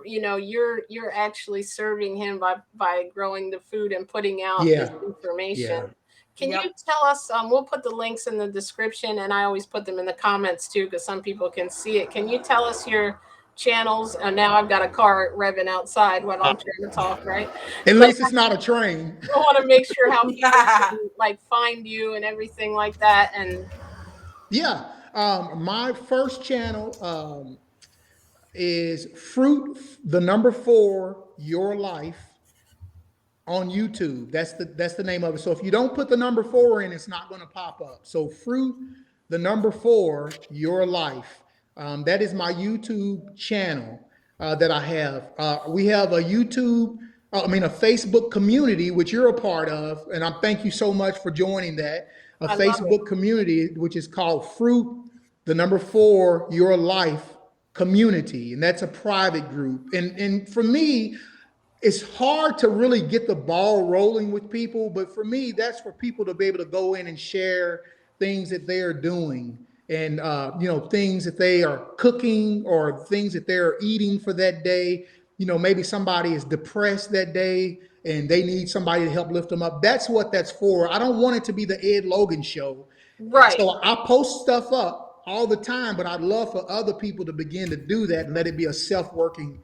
you're actually serving him by growing the food and putting out this Yeah. information. Yeah. Can you Yep. tell us? We'll put the links in the description, and I always put them in the comments too, because some people can see it. Can you tell us your channels? And now I've got a car revving outside while I'm trying to talk, right? At But least it's not a train. I want to make sure how people can like find you and everything like that. And Yeah. My first channel is Fruit, the number 4, Your Life, on YouTube. That's the name of it. So if you don't put the number 4 in, it's not going to pop up. So Fruit, the number 4, Your Life. That is my YouTube channel that I have. We have a a Facebook community, which you're a part of, and I thank you so much for joining that. A I love it. Facebook community which is called Fruit, the number 4, Your Life community, and that's a private group. And for me, it's hard to really get the ball rolling with people, but for me, that's for people to be able to go in and share things that they're doing, and things that they are cooking or things that they're eating for that day. Maybe somebody is depressed that day and they need somebody to help lift them up. That's what that's for. I don't want it to be the Ed Logan show. And Right. so I post stuff up all the time, but I'd love for other people to begin to do that and let it be a self-working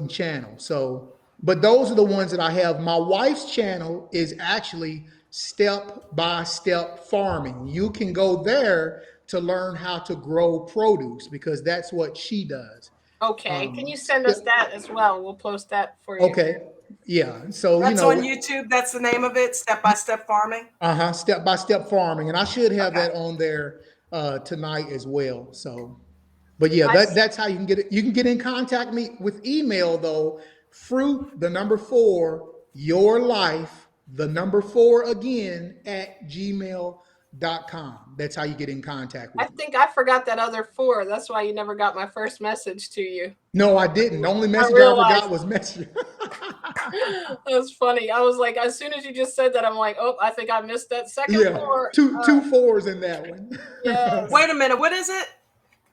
channel. So, but those are the ones that I have. My wife's channel is actually Step by Step Farming. You can go there to learn how to grow produce, because that's what she does. Okay. Can you send us Step- that as well? We'll post that for you. okay. Yeah. So, That's on YouTube. That's the name of it. Step by Step Farming. Step by Step Farming. And I should have Okay. that on there tonight as well. So, but yeah, I that's how you can get it. You can get in contact me with email though. Fruit, the number 4, Your Life, the number 4 again, at gmail.com. That's how you get in contact I with me. think I forgot that other 4. That's why you never got my first message to you. No, I didn't. The only I message I ever got realized was message. that was funny. I was like, as soon as you just said that, I'm like, oh, I think I missed that second Yeah, 4. two fours in that one. Yes. Wait a minute. What is it?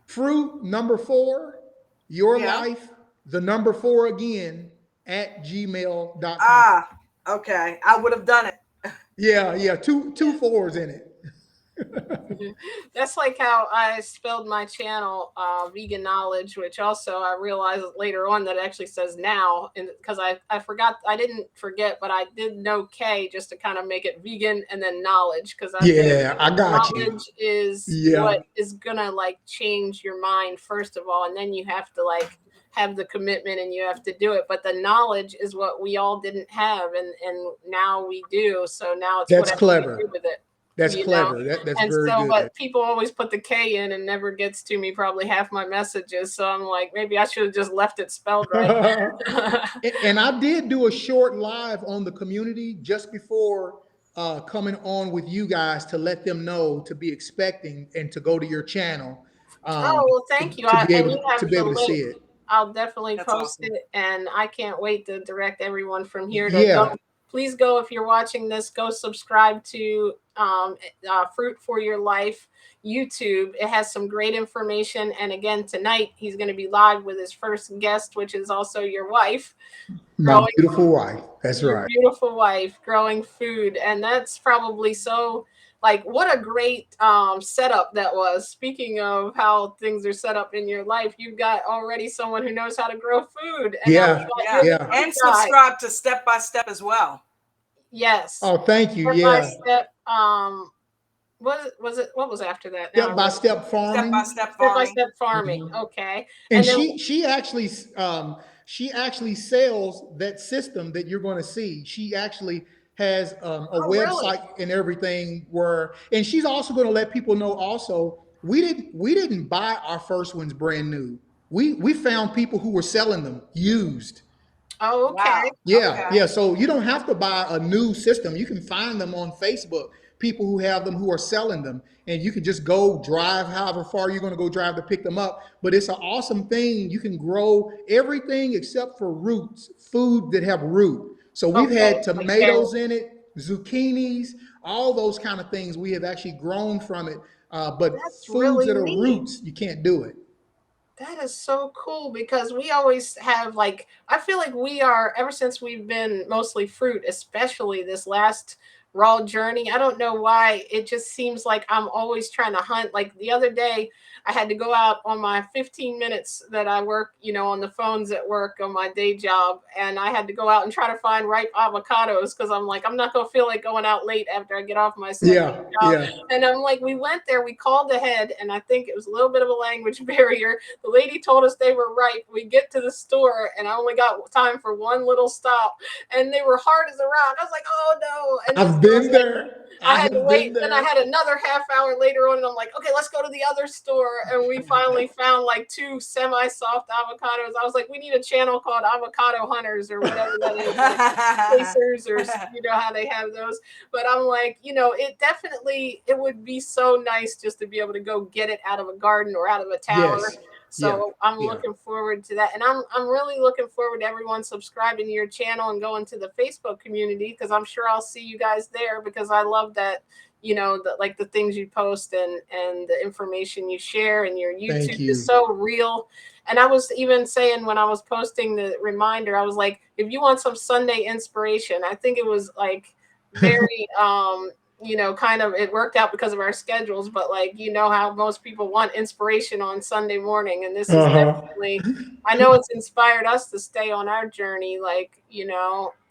Fruit, number 4, Your Yeah. Life, the number 4 again, at gmail.com. Ah, okay. I would have done it. Yeah, two fours in it. That's like how I spelled my channel, Veganowledge, which also I realized later on that it actually says now, and because I forgot, I didn't forget, but I did know K just to kind of make it vegan and then knowledge, because I think Yeah, I got you. knowledge is Yeah, what is gonna like change your mind first of all, and then you have to like have the commitment and you have to do it. But the knowledge is what we all didn't have, and now we do. So now it's that's whatever we do clever. with it. That's You know, clever. That's and very so, good. but people always put the K in and never gets to me probably half my messages. So I'm like, maybe I should have just left it spelled right. And I did do a short live on the community just before coming on with you guys to let them know to be expecting and to go to your channel. Oh, well, thank you. And you have to be the able to see link. it. I'll definitely That's post awesome. it, and I can't wait to direct everyone from here to go. Yeah. Please go, if you're watching this, go subscribe to Fruit for Your Life YouTube. It has some great information. And again, tonight he's going to be live with his first guest, which is also your wife, My growing beautiful wife. That's your right. beautiful wife growing food. And that's probably so, like, what a great setup that was. Speaking of how things are set up in your life, you've got already someone who knows how to grow food, and now Yeah. you're Yeah. the Yeah. food And guy. subscribe to Step by Step as well. Yes, Oh, thank you. step by Yeah. step. Was it what was after that? Now I Step by wrote it down. step Step by farming. Step Step by farming. step farming. Mhm. Okay, And and then she actually sells that system that you're going to see. She actually has a oh really? website and everything where, and she's also going to let people know. Also, we didn't buy our first ones brand new. We found people who were selling them used. Oh okay. Wow. Yeah, Okay. yeah. So you don't have to buy a new system. You can find them on Facebook, people who have them who are selling them. And you can just go drive however far you're going to go drive to pick them up. But it's an awesome thing. You can grow everything except for roots, food that have root. So we've Okay, had like carrot. tomatoes in it, zucchinis, all those kind of things we have actually grown from it. But That's foods really that are neat. roots, you can't do it. That is so cool because we always have, like, I feel like we are, ever since we've been mostly fruit, especially this last raw journey. I don't know why. It just seems like I'm always trying to hunt. Like the other day, I had to go out on my 15 minutes that I work, on the phones at work on my day job. And I had to go out and try to find ripe avocados because I'm like, I'm not going to feel like going out late after I get off my 7 day Yeah, job. yeah. And I'm like, we went there, we called ahead, and I think it was a little bit of a language barrier. The lady told us they were ripe. We get to the store, and I only got time for one little stop, and they were hard as a rock. I was like, oh no. And then so I've I was been like, there. I I had to have wait. been Then I there. had another half hour later on, and I'm like, okay, let's go to the other store. And we finally found like two semi-soft avocados. I was like, we need a channel called Avocado Hunters or whatever that is, like chasers, or how they have those. But I'm like, it would be so nice just to be able to go get it out of a garden or out of a tower. Yes. Yeah. So I'm Yeah. looking forward to that, and I'm really looking forward to everyone subscribing to your channel and going to the Facebook community, because I'm sure I'll see you guys there, because I love that, like the things you post and the information you share, and your Thank YouTube is you. so real. And I was even saying when I was posting the reminder, I was like, if you want some Sunday inspiration, I think it was like very kind of, it worked out because of our schedules, but like, how most people want inspiration on Sunday morning. And this is Uh-huh. definitely, I know it's inspired us to stay on our journey, like,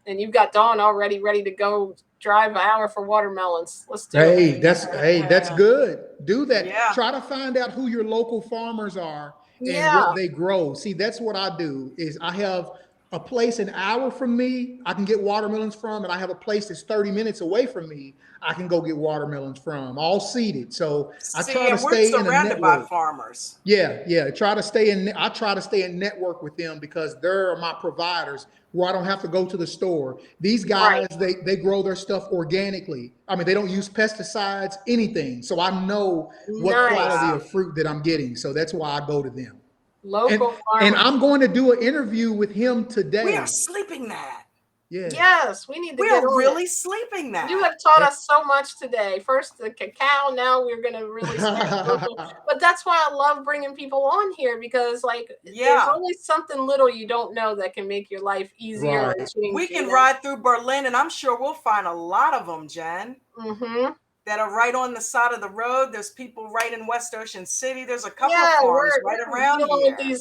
and you've got Dawn already ready to go drive an hour for watermelons. Let's do it. Hey, that's good. Do that. Yeah. Try to find out who your local farmers are and Yeah, what they grow. See, that's what I do is I have a place an hour from me I can get watermelons from, and I have a place that's 30 minutes away from me I can go get watermelons from, all seeded. So I try See, to and we're stay in a surrounded by network. farmers. Yeah, yeah. Try to stay in. I try to stay in network with them because they're my providers, where I don't have to go to the store. These right. guys, they grow their stuff organically. I mean, they don't use pesticides, anything. So I know what quality Nice. Wow. of fruit that I'm getting. So that's why I go to them. And Local and farmers. I'm going to do an interview with him We are today. sleeping that. Yes. Yes, we need to We get are on it. really sleeping You that. have taught us so much today. First the cacao, now we're going to really stay local. But that's why I love bringing people on here, because like there's Yeah. always something little you don't know that can make your life easier or Right. We change, can ride through Berlin, and I'm sure we'll find a lot of them, Jen, Mhm. that are right on the side of the road. There's people right in West Ocean City. There's a couple of Yeah, farms right we're around dealing with here.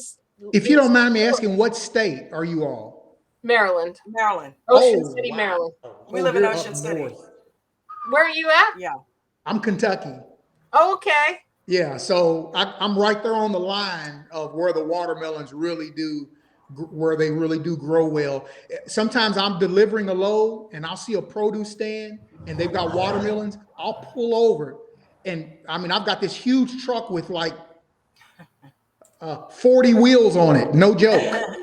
If you don't these mind me asking, what state are you all? Maryland. Maryland. Ocean Oh, City, wow. Maryland. We Oh, live in you're Ocean up City. north. Where are you at? Yeah. I'm Kentucky. Okay. Yeah, so I'm right there on the line of where the watermelons really do, where they really do grow well. Sometimes I'm delivering a load and I'll see a produce stand and they've got watermelons. I'll pull over, and I mean I've got this huge truck with like 40 wheels on it. No joke.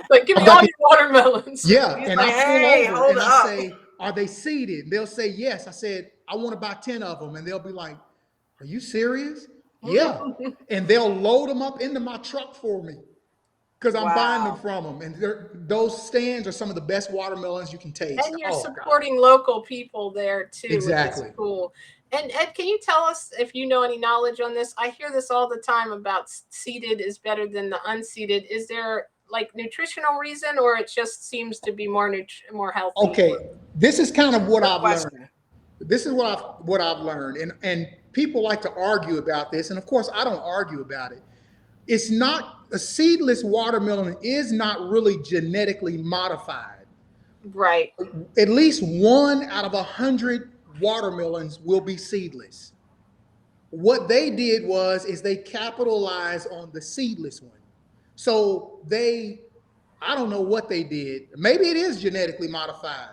Like, give I've me got all the your watermelons. yeah, He's and like, I pull hey, over hold and I up. say, "Are they seeded?" They'll say yes. I said, "I want to buy 10 of them," and they'll be like, "Are you serious?" Yeah. And they'll load them up into my truck for me because I'm buying them Wow. from them. And those stands are some of the best watermelons you can taste. And you're Oh, God. supporting local people there too, which is Exactly. cool. And Ed, can you tell us if you know any knowledge on this? I hear this all the time about seeded is better than the unseeded. Is there like nutritional reason, or it just seems to be more healthy? Okay. This is kind of what Good I've learned. question. This is what I've learned. And people like to argue about this. And of course, I don't argue about it. It's not a seedless watermelon is not really genetically modified. Right. At least 1 out of 100 watermelons will be seedless. What they did was is they capitalized on the seedless one. So I don't know what they did. Maybe it is genetically modified.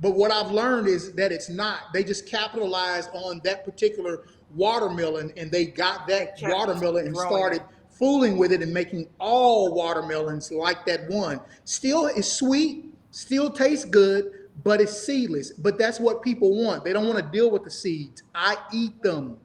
But what I've learned is that it's not. They just capitalized on that particular watermelon and they got And that kept watermelon and growing started it. fooling with it and making all watermelons like that one. Still is sweet, still tastes good, but it's seedless. But that's what people want. They don't want to deal with the seeds. I eat them.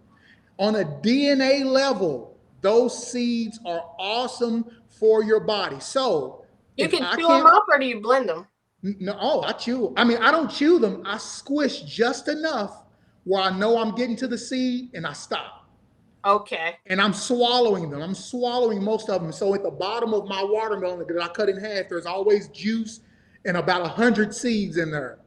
On a DNA level, those seeds are awesome for your body. So You if can I chew them can't, up, or do you blend them? no, oh, I chew. I mean, I don't chew them. I squish just enough where I know I'm getting to the seed and I stop. Okay. And I'm swallowing them. I'm swallowing most of them. So at the bottom of my watermelon that I cut in half, there's always juice and about 100 seeds in there.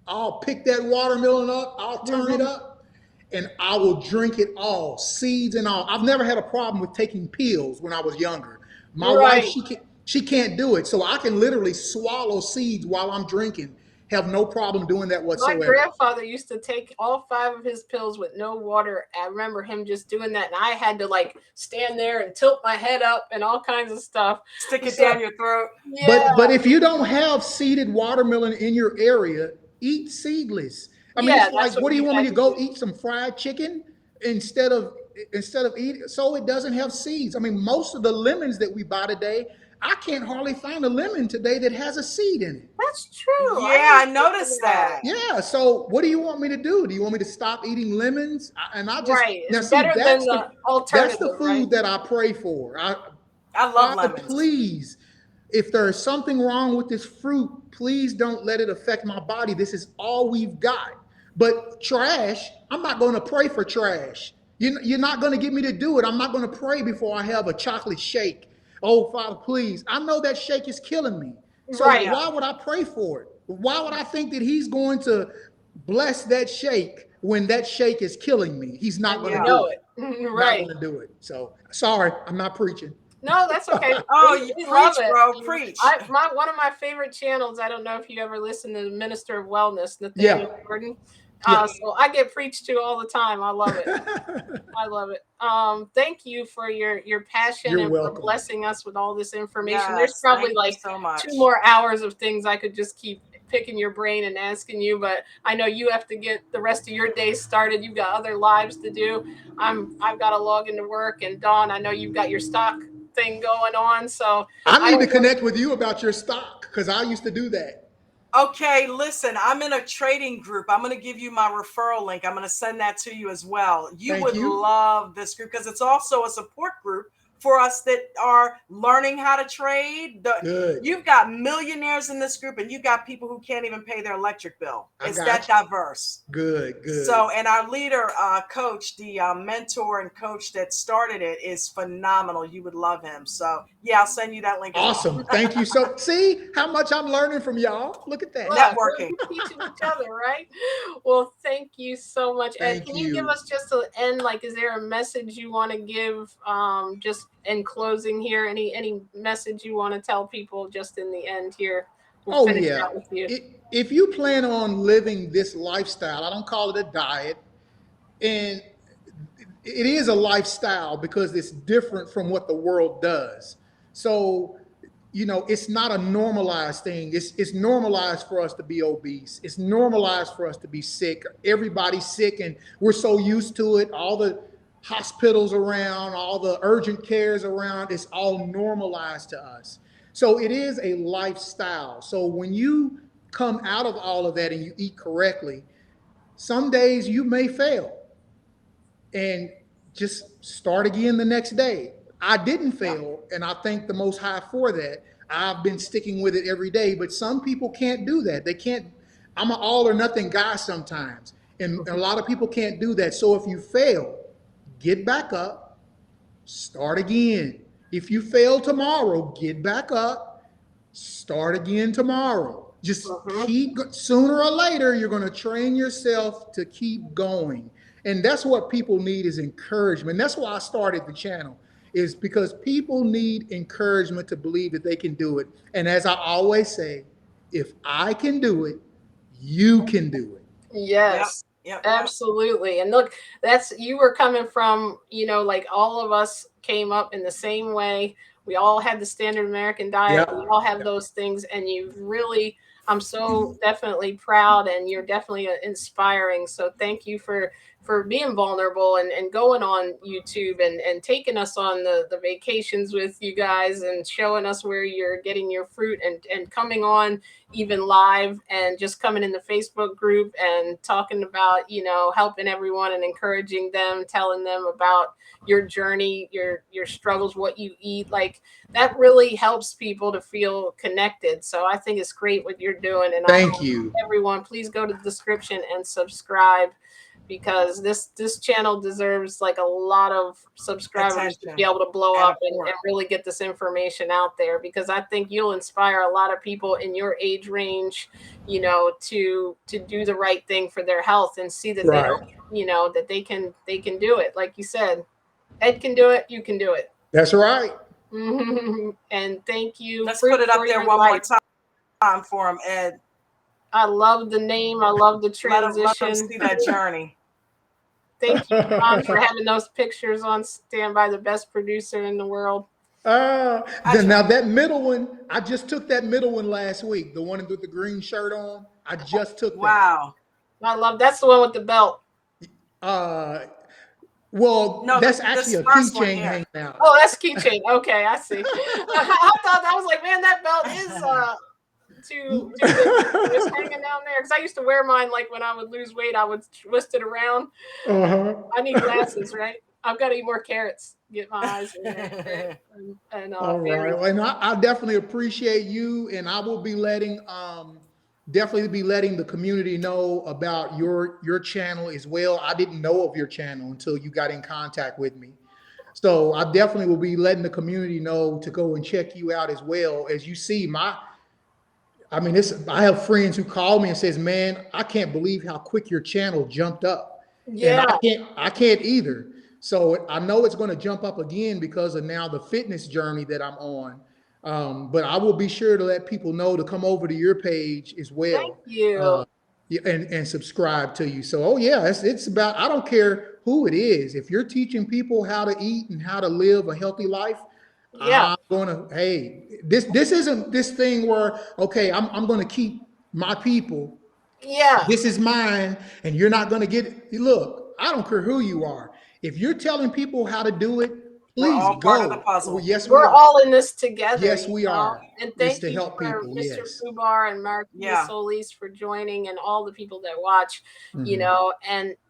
I'll pick that watermelon up, I'll turn it up, and I will drink it all, seeds and all. I've never had a problem with taking pills when I was younger. My wife, Right. she can't do it, so I can literally swallow seeds while I'm drinking. Have no problem doing that My whatsoever. grandfather used to take all five of his pills with no water. I remember him just doing that, and I had to like stand there and tilt my head up and all kinds of stuff. Stick it So down your throat. yeah, But if you don't have seeded watermelon in your area, eat seedless. I mean, yeah, it's that's like, what what do you we want me had to to go do. eat some fried chicken instead of eating? So it doesn't have seeds. I mean, most of the lemons that we buy today, I can't hardly find a lemon today that has a seed in it. That's true. I Yeah, I didn't think of noticed that. that. Yeah. So what do you want me to do? Do you want me to stop eating lemons? And I just Right, now it's see better than the that's the alternative, right? food that I pray for. I love God, lemons. please, if there is something wrong with this fruit, please don't let it affect my body. This is all we've got. But trash, I'm not going to pray for trash. You're not going to get me to do it. I'm not going to pray before I have a chocolate shake. Oh, Father, please. I know that shake is killing me. So Right, Yeah. why would I pray for it? Why would I think that He's going to bless that shake when that shake is killing me? He's not and going you to Yeah. do know it. it. Not Right. going to do it. So sorry, I'm not preaching. No, that's okay. Oh, you We love preach, it. bro. Preach. I my one of my favorite channels. I don't know if you ever listen to the Minister of Wellness, Yeah. Nathaniel Jordan. Yeah. So I get preached to all the time. I love it. I love it. Thank you for your passion You're and for welcome. blessing us with all this information. There's Yes. probably Thank you like so two much. more hours of things I could just keep picking your brain and asking you, but I know you have to get the rest of your day started. You've got other lives to do. I've got to log into work, and Dawn, I know you've got your stock thing going on, so I I need to don't want connect with you about your stock because I used to do that. Okay, listen, I'm in a trading group. I'm going to give you my referral link. I'm going to send that to you as well. You Thank would you. love this group because it's also a support group for us that are learning how to trade. Good. You've got millionaires in this group and you've got people who can't even pay their electric bill. I It's that got you. diverse. Good. Good. So, and our leader, coach, the mentor and coach that started it is phenomenal. You would love him. So, yeah, I'll send you that link as well. Awesome. Thank you. So, see how much I'm learning from y'all. Look at that. look, Networking. we're teaching each other, right? Well, thank you so much, Ed. Thank Can you give you. us just an end? Like, is there a message you want to give? Just in closing here, any message you want to tell people just in the end here? We'll Oh, finish yeah. out with you. If you plan on living this lifestyle, I don't call it a diet, and it is a lifestyle because it's different from what the world does. So, it's not a normalized thing. It's normalized for us to be obese. It's normalized for us to be sick. Everybody's sick, and we're so used to it. All the hospitals around, all the urgent cares around, it's all normalized to us. So it is a lifestyle. So when you come out of all of that and you eat correctly, some days you may fail. And just start again the next day. I didn't fail, and I thank the Most High for that. I've been sticking with it every day, but some people can't do that. They can't. I'm an all or nothing guy sometimes, and a lot of people can't do that. So if you fail, get back up, start again. If you fail tomorrow, get back up, start again tomorrow. Just Mhm. keep, sooner or later, you're going to train yourself to keep going. And that's what people need is encouragement. That's why I started the channel, is because people need encouragement to believe that they can do it. And as I always say, if I can do it, you can do it. Yep. Yes, Yep. Yep. absolutely. And look, that's you were coming from, like all of us came up in the same way. We all had the standard American diet. We Yep. all have those things. And you've really, I'm so definitely proud and you're definitely inspiring. So thank you for being vulnerable and going on YouTube and taking us on the vacations with you guys and showing us where you're getting your fruit and coming on even live and just coming in the Facebook group and talking about, helping everyone and encouraging them, telling them about your journey, your struggles, what you eat. Like that really helps people to feel connected. So I think it's great what you're doing. And I Thank hope you. everyone please go to the description and subscribe because this channel deserves like a lot of subscribers to be Attention able to blow and up and support. really get this information out there because I think you'll inspire a lot of people in your age range, to do the right thing for their health and see that they Right. don't, that they can do it. Like you said, Ed can do it, you can do it. That's right. And thank you, Let's Fruit put it up for there Your one more Life. time for him, Ed. I love the name. I love the Let him transition. see that journey. Thank you, Ron, for having those pictures on standby, the best producer in the world. I Then try. now that middle one, I just took that middle one last week. The one with the green shirt on. I just took that. Wow. I love that's the one with the belt. Uh, well, No, that's actually this a first one keychain here. hanging out. Oh, that's keychain. Okay, I see. I thought I was like, man, that belt is too big. It's hanging down there because I used to wear mine like when I would lose weight, I would twist it around. Uh-huh. I need glasses, right? I've got to eat more carrots, get my eyes in there, right? And All right. berries. Well, and I definitely appreciate you, and I will be letting definitely be letting the community know about your channel as well. I didn't know of your channel until you got in contact with me. So I definitely will be letting the community know to go and check you out as well. As you see, I mean, I have friends who call me and says, "Man, I can't believe how quick your channel jumped up," and Yeah, I can't either. So I know it's going to jump up again because of now the fitness journey that I'm on. But I will be sure to let people know to come over to your page as thank well, you. uh, yeah, and subscribe to you. So, oh yeah, it's about, I don't care who it is. If you're teaching people how to eat and how to live a healthy life, Yeah, I'm gonna, hey, this isn't this thing where, okay, I'm gonna keep my people. yeah, This is mine, and you're not gonna get it. Look, I don't care who you are. If you're telling people how to do it, We're please all part of the go. Well, puzzle. yes, we we're are. all in this together, Yes, we are. And It's thank to you help for people. Mr. Yes. Fubar and Marquita Yeah. Solis for joining, and all the people that watch. Hmm.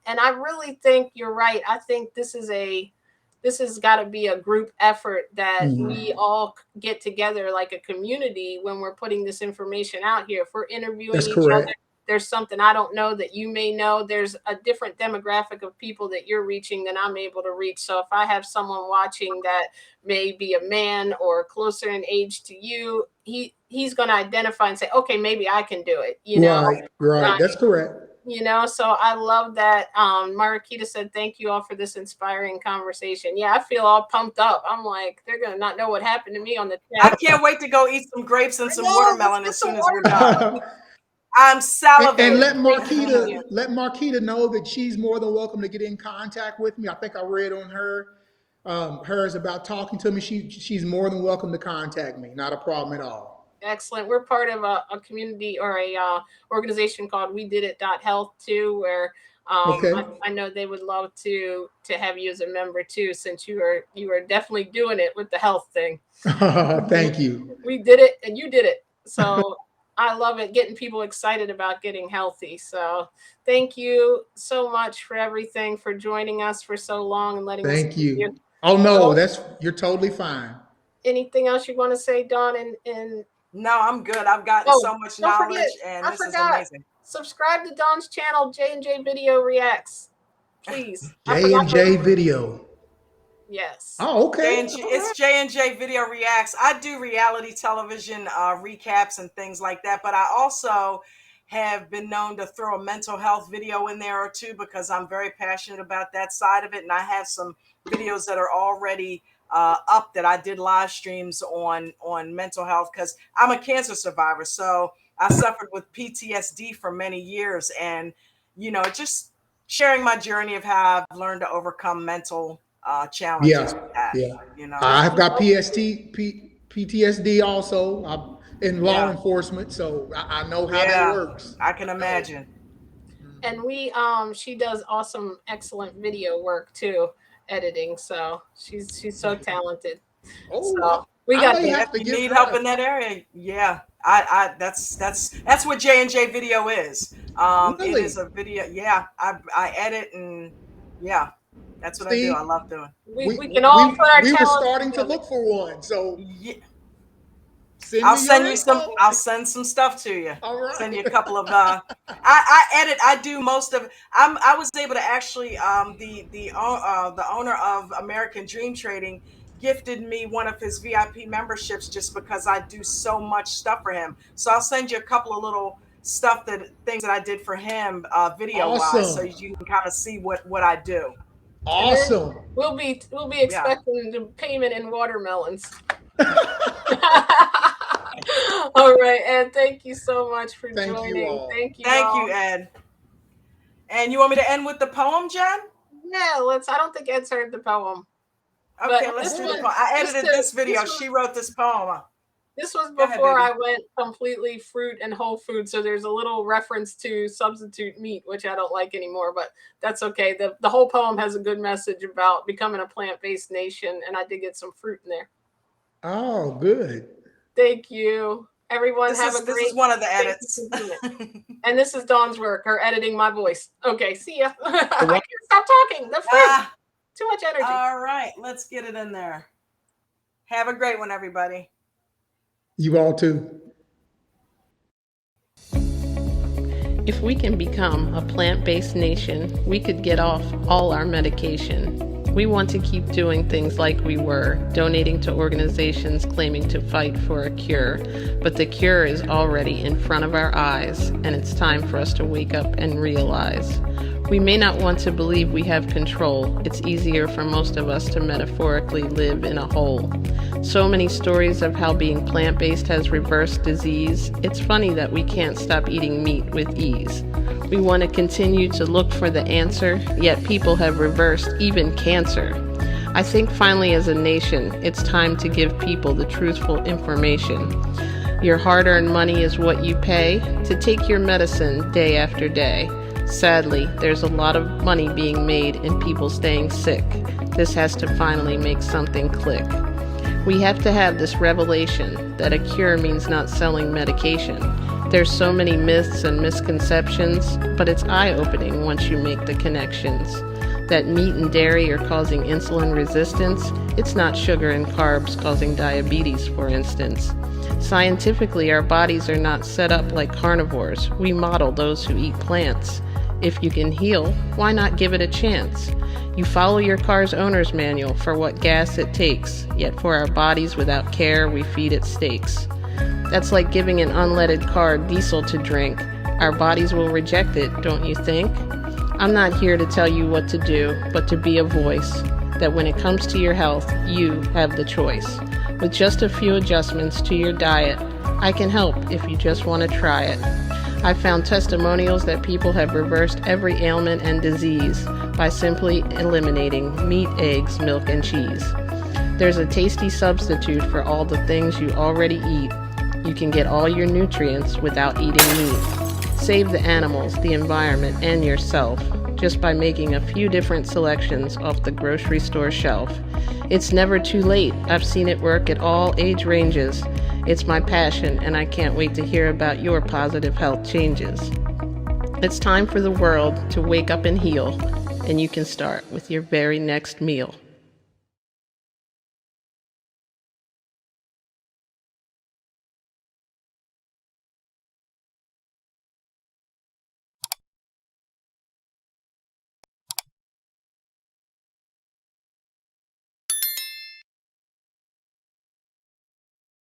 And I really think you're right. I think this has got to be a group effort that Hmm. we all get together like a community when we're putting this information out here. If we're interviewing That's each other, correct. there's something I don't know that you may know. There's a different demographic of people that you're reaching than I'm able to reach. So if I have someone watching that may be a man or closer in age to you, he's going to identify and say, okay, maybe I can do it. Right. Uh, Right. That's correct. so I love that. Marquita said, thank you all for this inspiring conversation. Yeah, I feel all pumped up. I'm like, they're going to not know what happened to me on the I chat. can't wait to go eat some grapes and I some know, let's watermelon get as some soon as we're watermelon. done. I'm And salivating. Let Marquita know that she's more than welcome to get in contact with me. I think I read on hers about talking to me. She's more than welcome to contact me. Not a problem at all. Excellent. We're part of a community or a organization called We Did It Health too, where Okay. I know they would love to have you as a member too, since you are definitely doing it with the health thing. Thank you. We did it, and you did it. So I love it, getting people excited about getting healthy. So thank you so much for everything, for joining us for so long and letting us Thank keep you. you. Oh no, So you're totally fine. anything else you want to say, Dawn? And No, I'm good. I've gotten oh, so much don't forget, knowledge, and I this is forgot. amazing. Subscribe to Dawn's channel, J&J Video Reacts. Please. I J forgot and to. J video. Yes. Oh, okay. J&J, All it's right. J&J Video Reacts. I do reality television recaps and things like that, but I also have been known to throw a mental health video in there or two because I'm very passionate about that side of it. And I have some videos that are already up that I did live streams on mental health because I'm a cancer survivor. So I suffered with PTSD for many years. And, just sharing my journey of how I've learned to overcome mental challenges Yeah, with that, yeah. you know. I've got PTSD also. I'm in law Yeah, enforcement, so I know how that yeah, works. I can I know. imagine. And we she does awesome, excellent video work too, editing. So she's so talented. Oh, So we I got may Yeah, the if have to you give need her help a. in that area, yeah, I that's what J&J Video is. It is Really? a video. Yeah, I edit, and yeah, that's what I do. I See, love doing. we we can all put our we were talents starting to together. look for one. So Yeah, send me your info. I'll send some stuff to you. All Send right. you a couple of I edit. I do most of. I was able to actually the owner of American Dream Trading gifted me one of his VIP memberships just because I do so much stuff for him. So I'll send you a couple of little things that I did for him video wise, so Awesome. you can kind of see what I do. And then Awesome. we'll be Yeah. expecting the payment in watermelons. All right, and thank you so much for Thank you joining. all. Thank you Thank you, all. Ed. And you want me to end with the poem, Jen? Yeah, let's. I don't think Ed's heard the poem, but Okay, Go let's this do the one, ahead. poem. I just edited to this video. this was She wrote this poem. this was Go ahead, before baby. I went completely fruit and whole food, so there's a little reference to substitute meat, which I don't like anymore, but that's okay. The whole poem has a good message about becoming a plant-based nation, and I did get some fruit in there. Oh, good. Thank you. Everyone This have is a this is great. one of the Thank you edits. for doing it. And this is Dawn's work, her editing my voice. Okay, see ya. I You're welcome. can't stop talking. The fruit. Ah, Too much energy. all right, let's get it in there. Have a great one, everybody. You all too. If we can become a plant-based nation, we could get off all our medication. We want to keep doing things like we were, donating to organizations claiming to fight for a cure. But the cure is already in front of our eyes, and it's time for us to wake up and realize. We may not want to believe we have control. It's easier for most of us to metaphorically live in a hole. So many stories of how being plant-based has reversed disease. It's funny that we can't stop eating meat with ease. We want to continue to look for the answer, yet people have reversed even cancer. I think finally as a nation, it's time to give people the truthful information. Your hard-earned money is what you pay to take your medicine day after day. Sadly, there's a lot of money being made in people staying sick. This has to finally make something click. We have to have this revelation that a cure means not selling medication. There's so many myths and misconceptions, but it's eye-opening once you make the connections. That meat and dairy are causing insulin resistance, it's not sugar and carbs causing diabetes, for instance. Scientifically, our bodies are not set up like carnivores. We model those who eat plants. If you can heal, why not give it a chance? You follow your car's owner's manual for what gas it takes, yet for our bodies without care, we feed it steaks. That's like giving an unleaded car diesel to drink. Our bodies will reject it, don't you think? I'm not here to tell you what to do, but to be a voice, that when it comes to your health, you have the choice. With just a few adjustments to your diet, I can help if you just want to try it. I've found testimonials that people have reversed every ailment and disease by simply eliminating meat, eggs, milk, and cheese. There's a tasty substitute for all the things you already eat. You can get all your nutrients without eating meat. Save the animals, the environment, and yourself just by making a few different selections off the grocery store shelf. It's never too late. I've seen it work at all age ranges. It's my passion, and I can't wait to hear about your positive health changes. It's time for the world to wake up and heal, and you can start with your very next meal.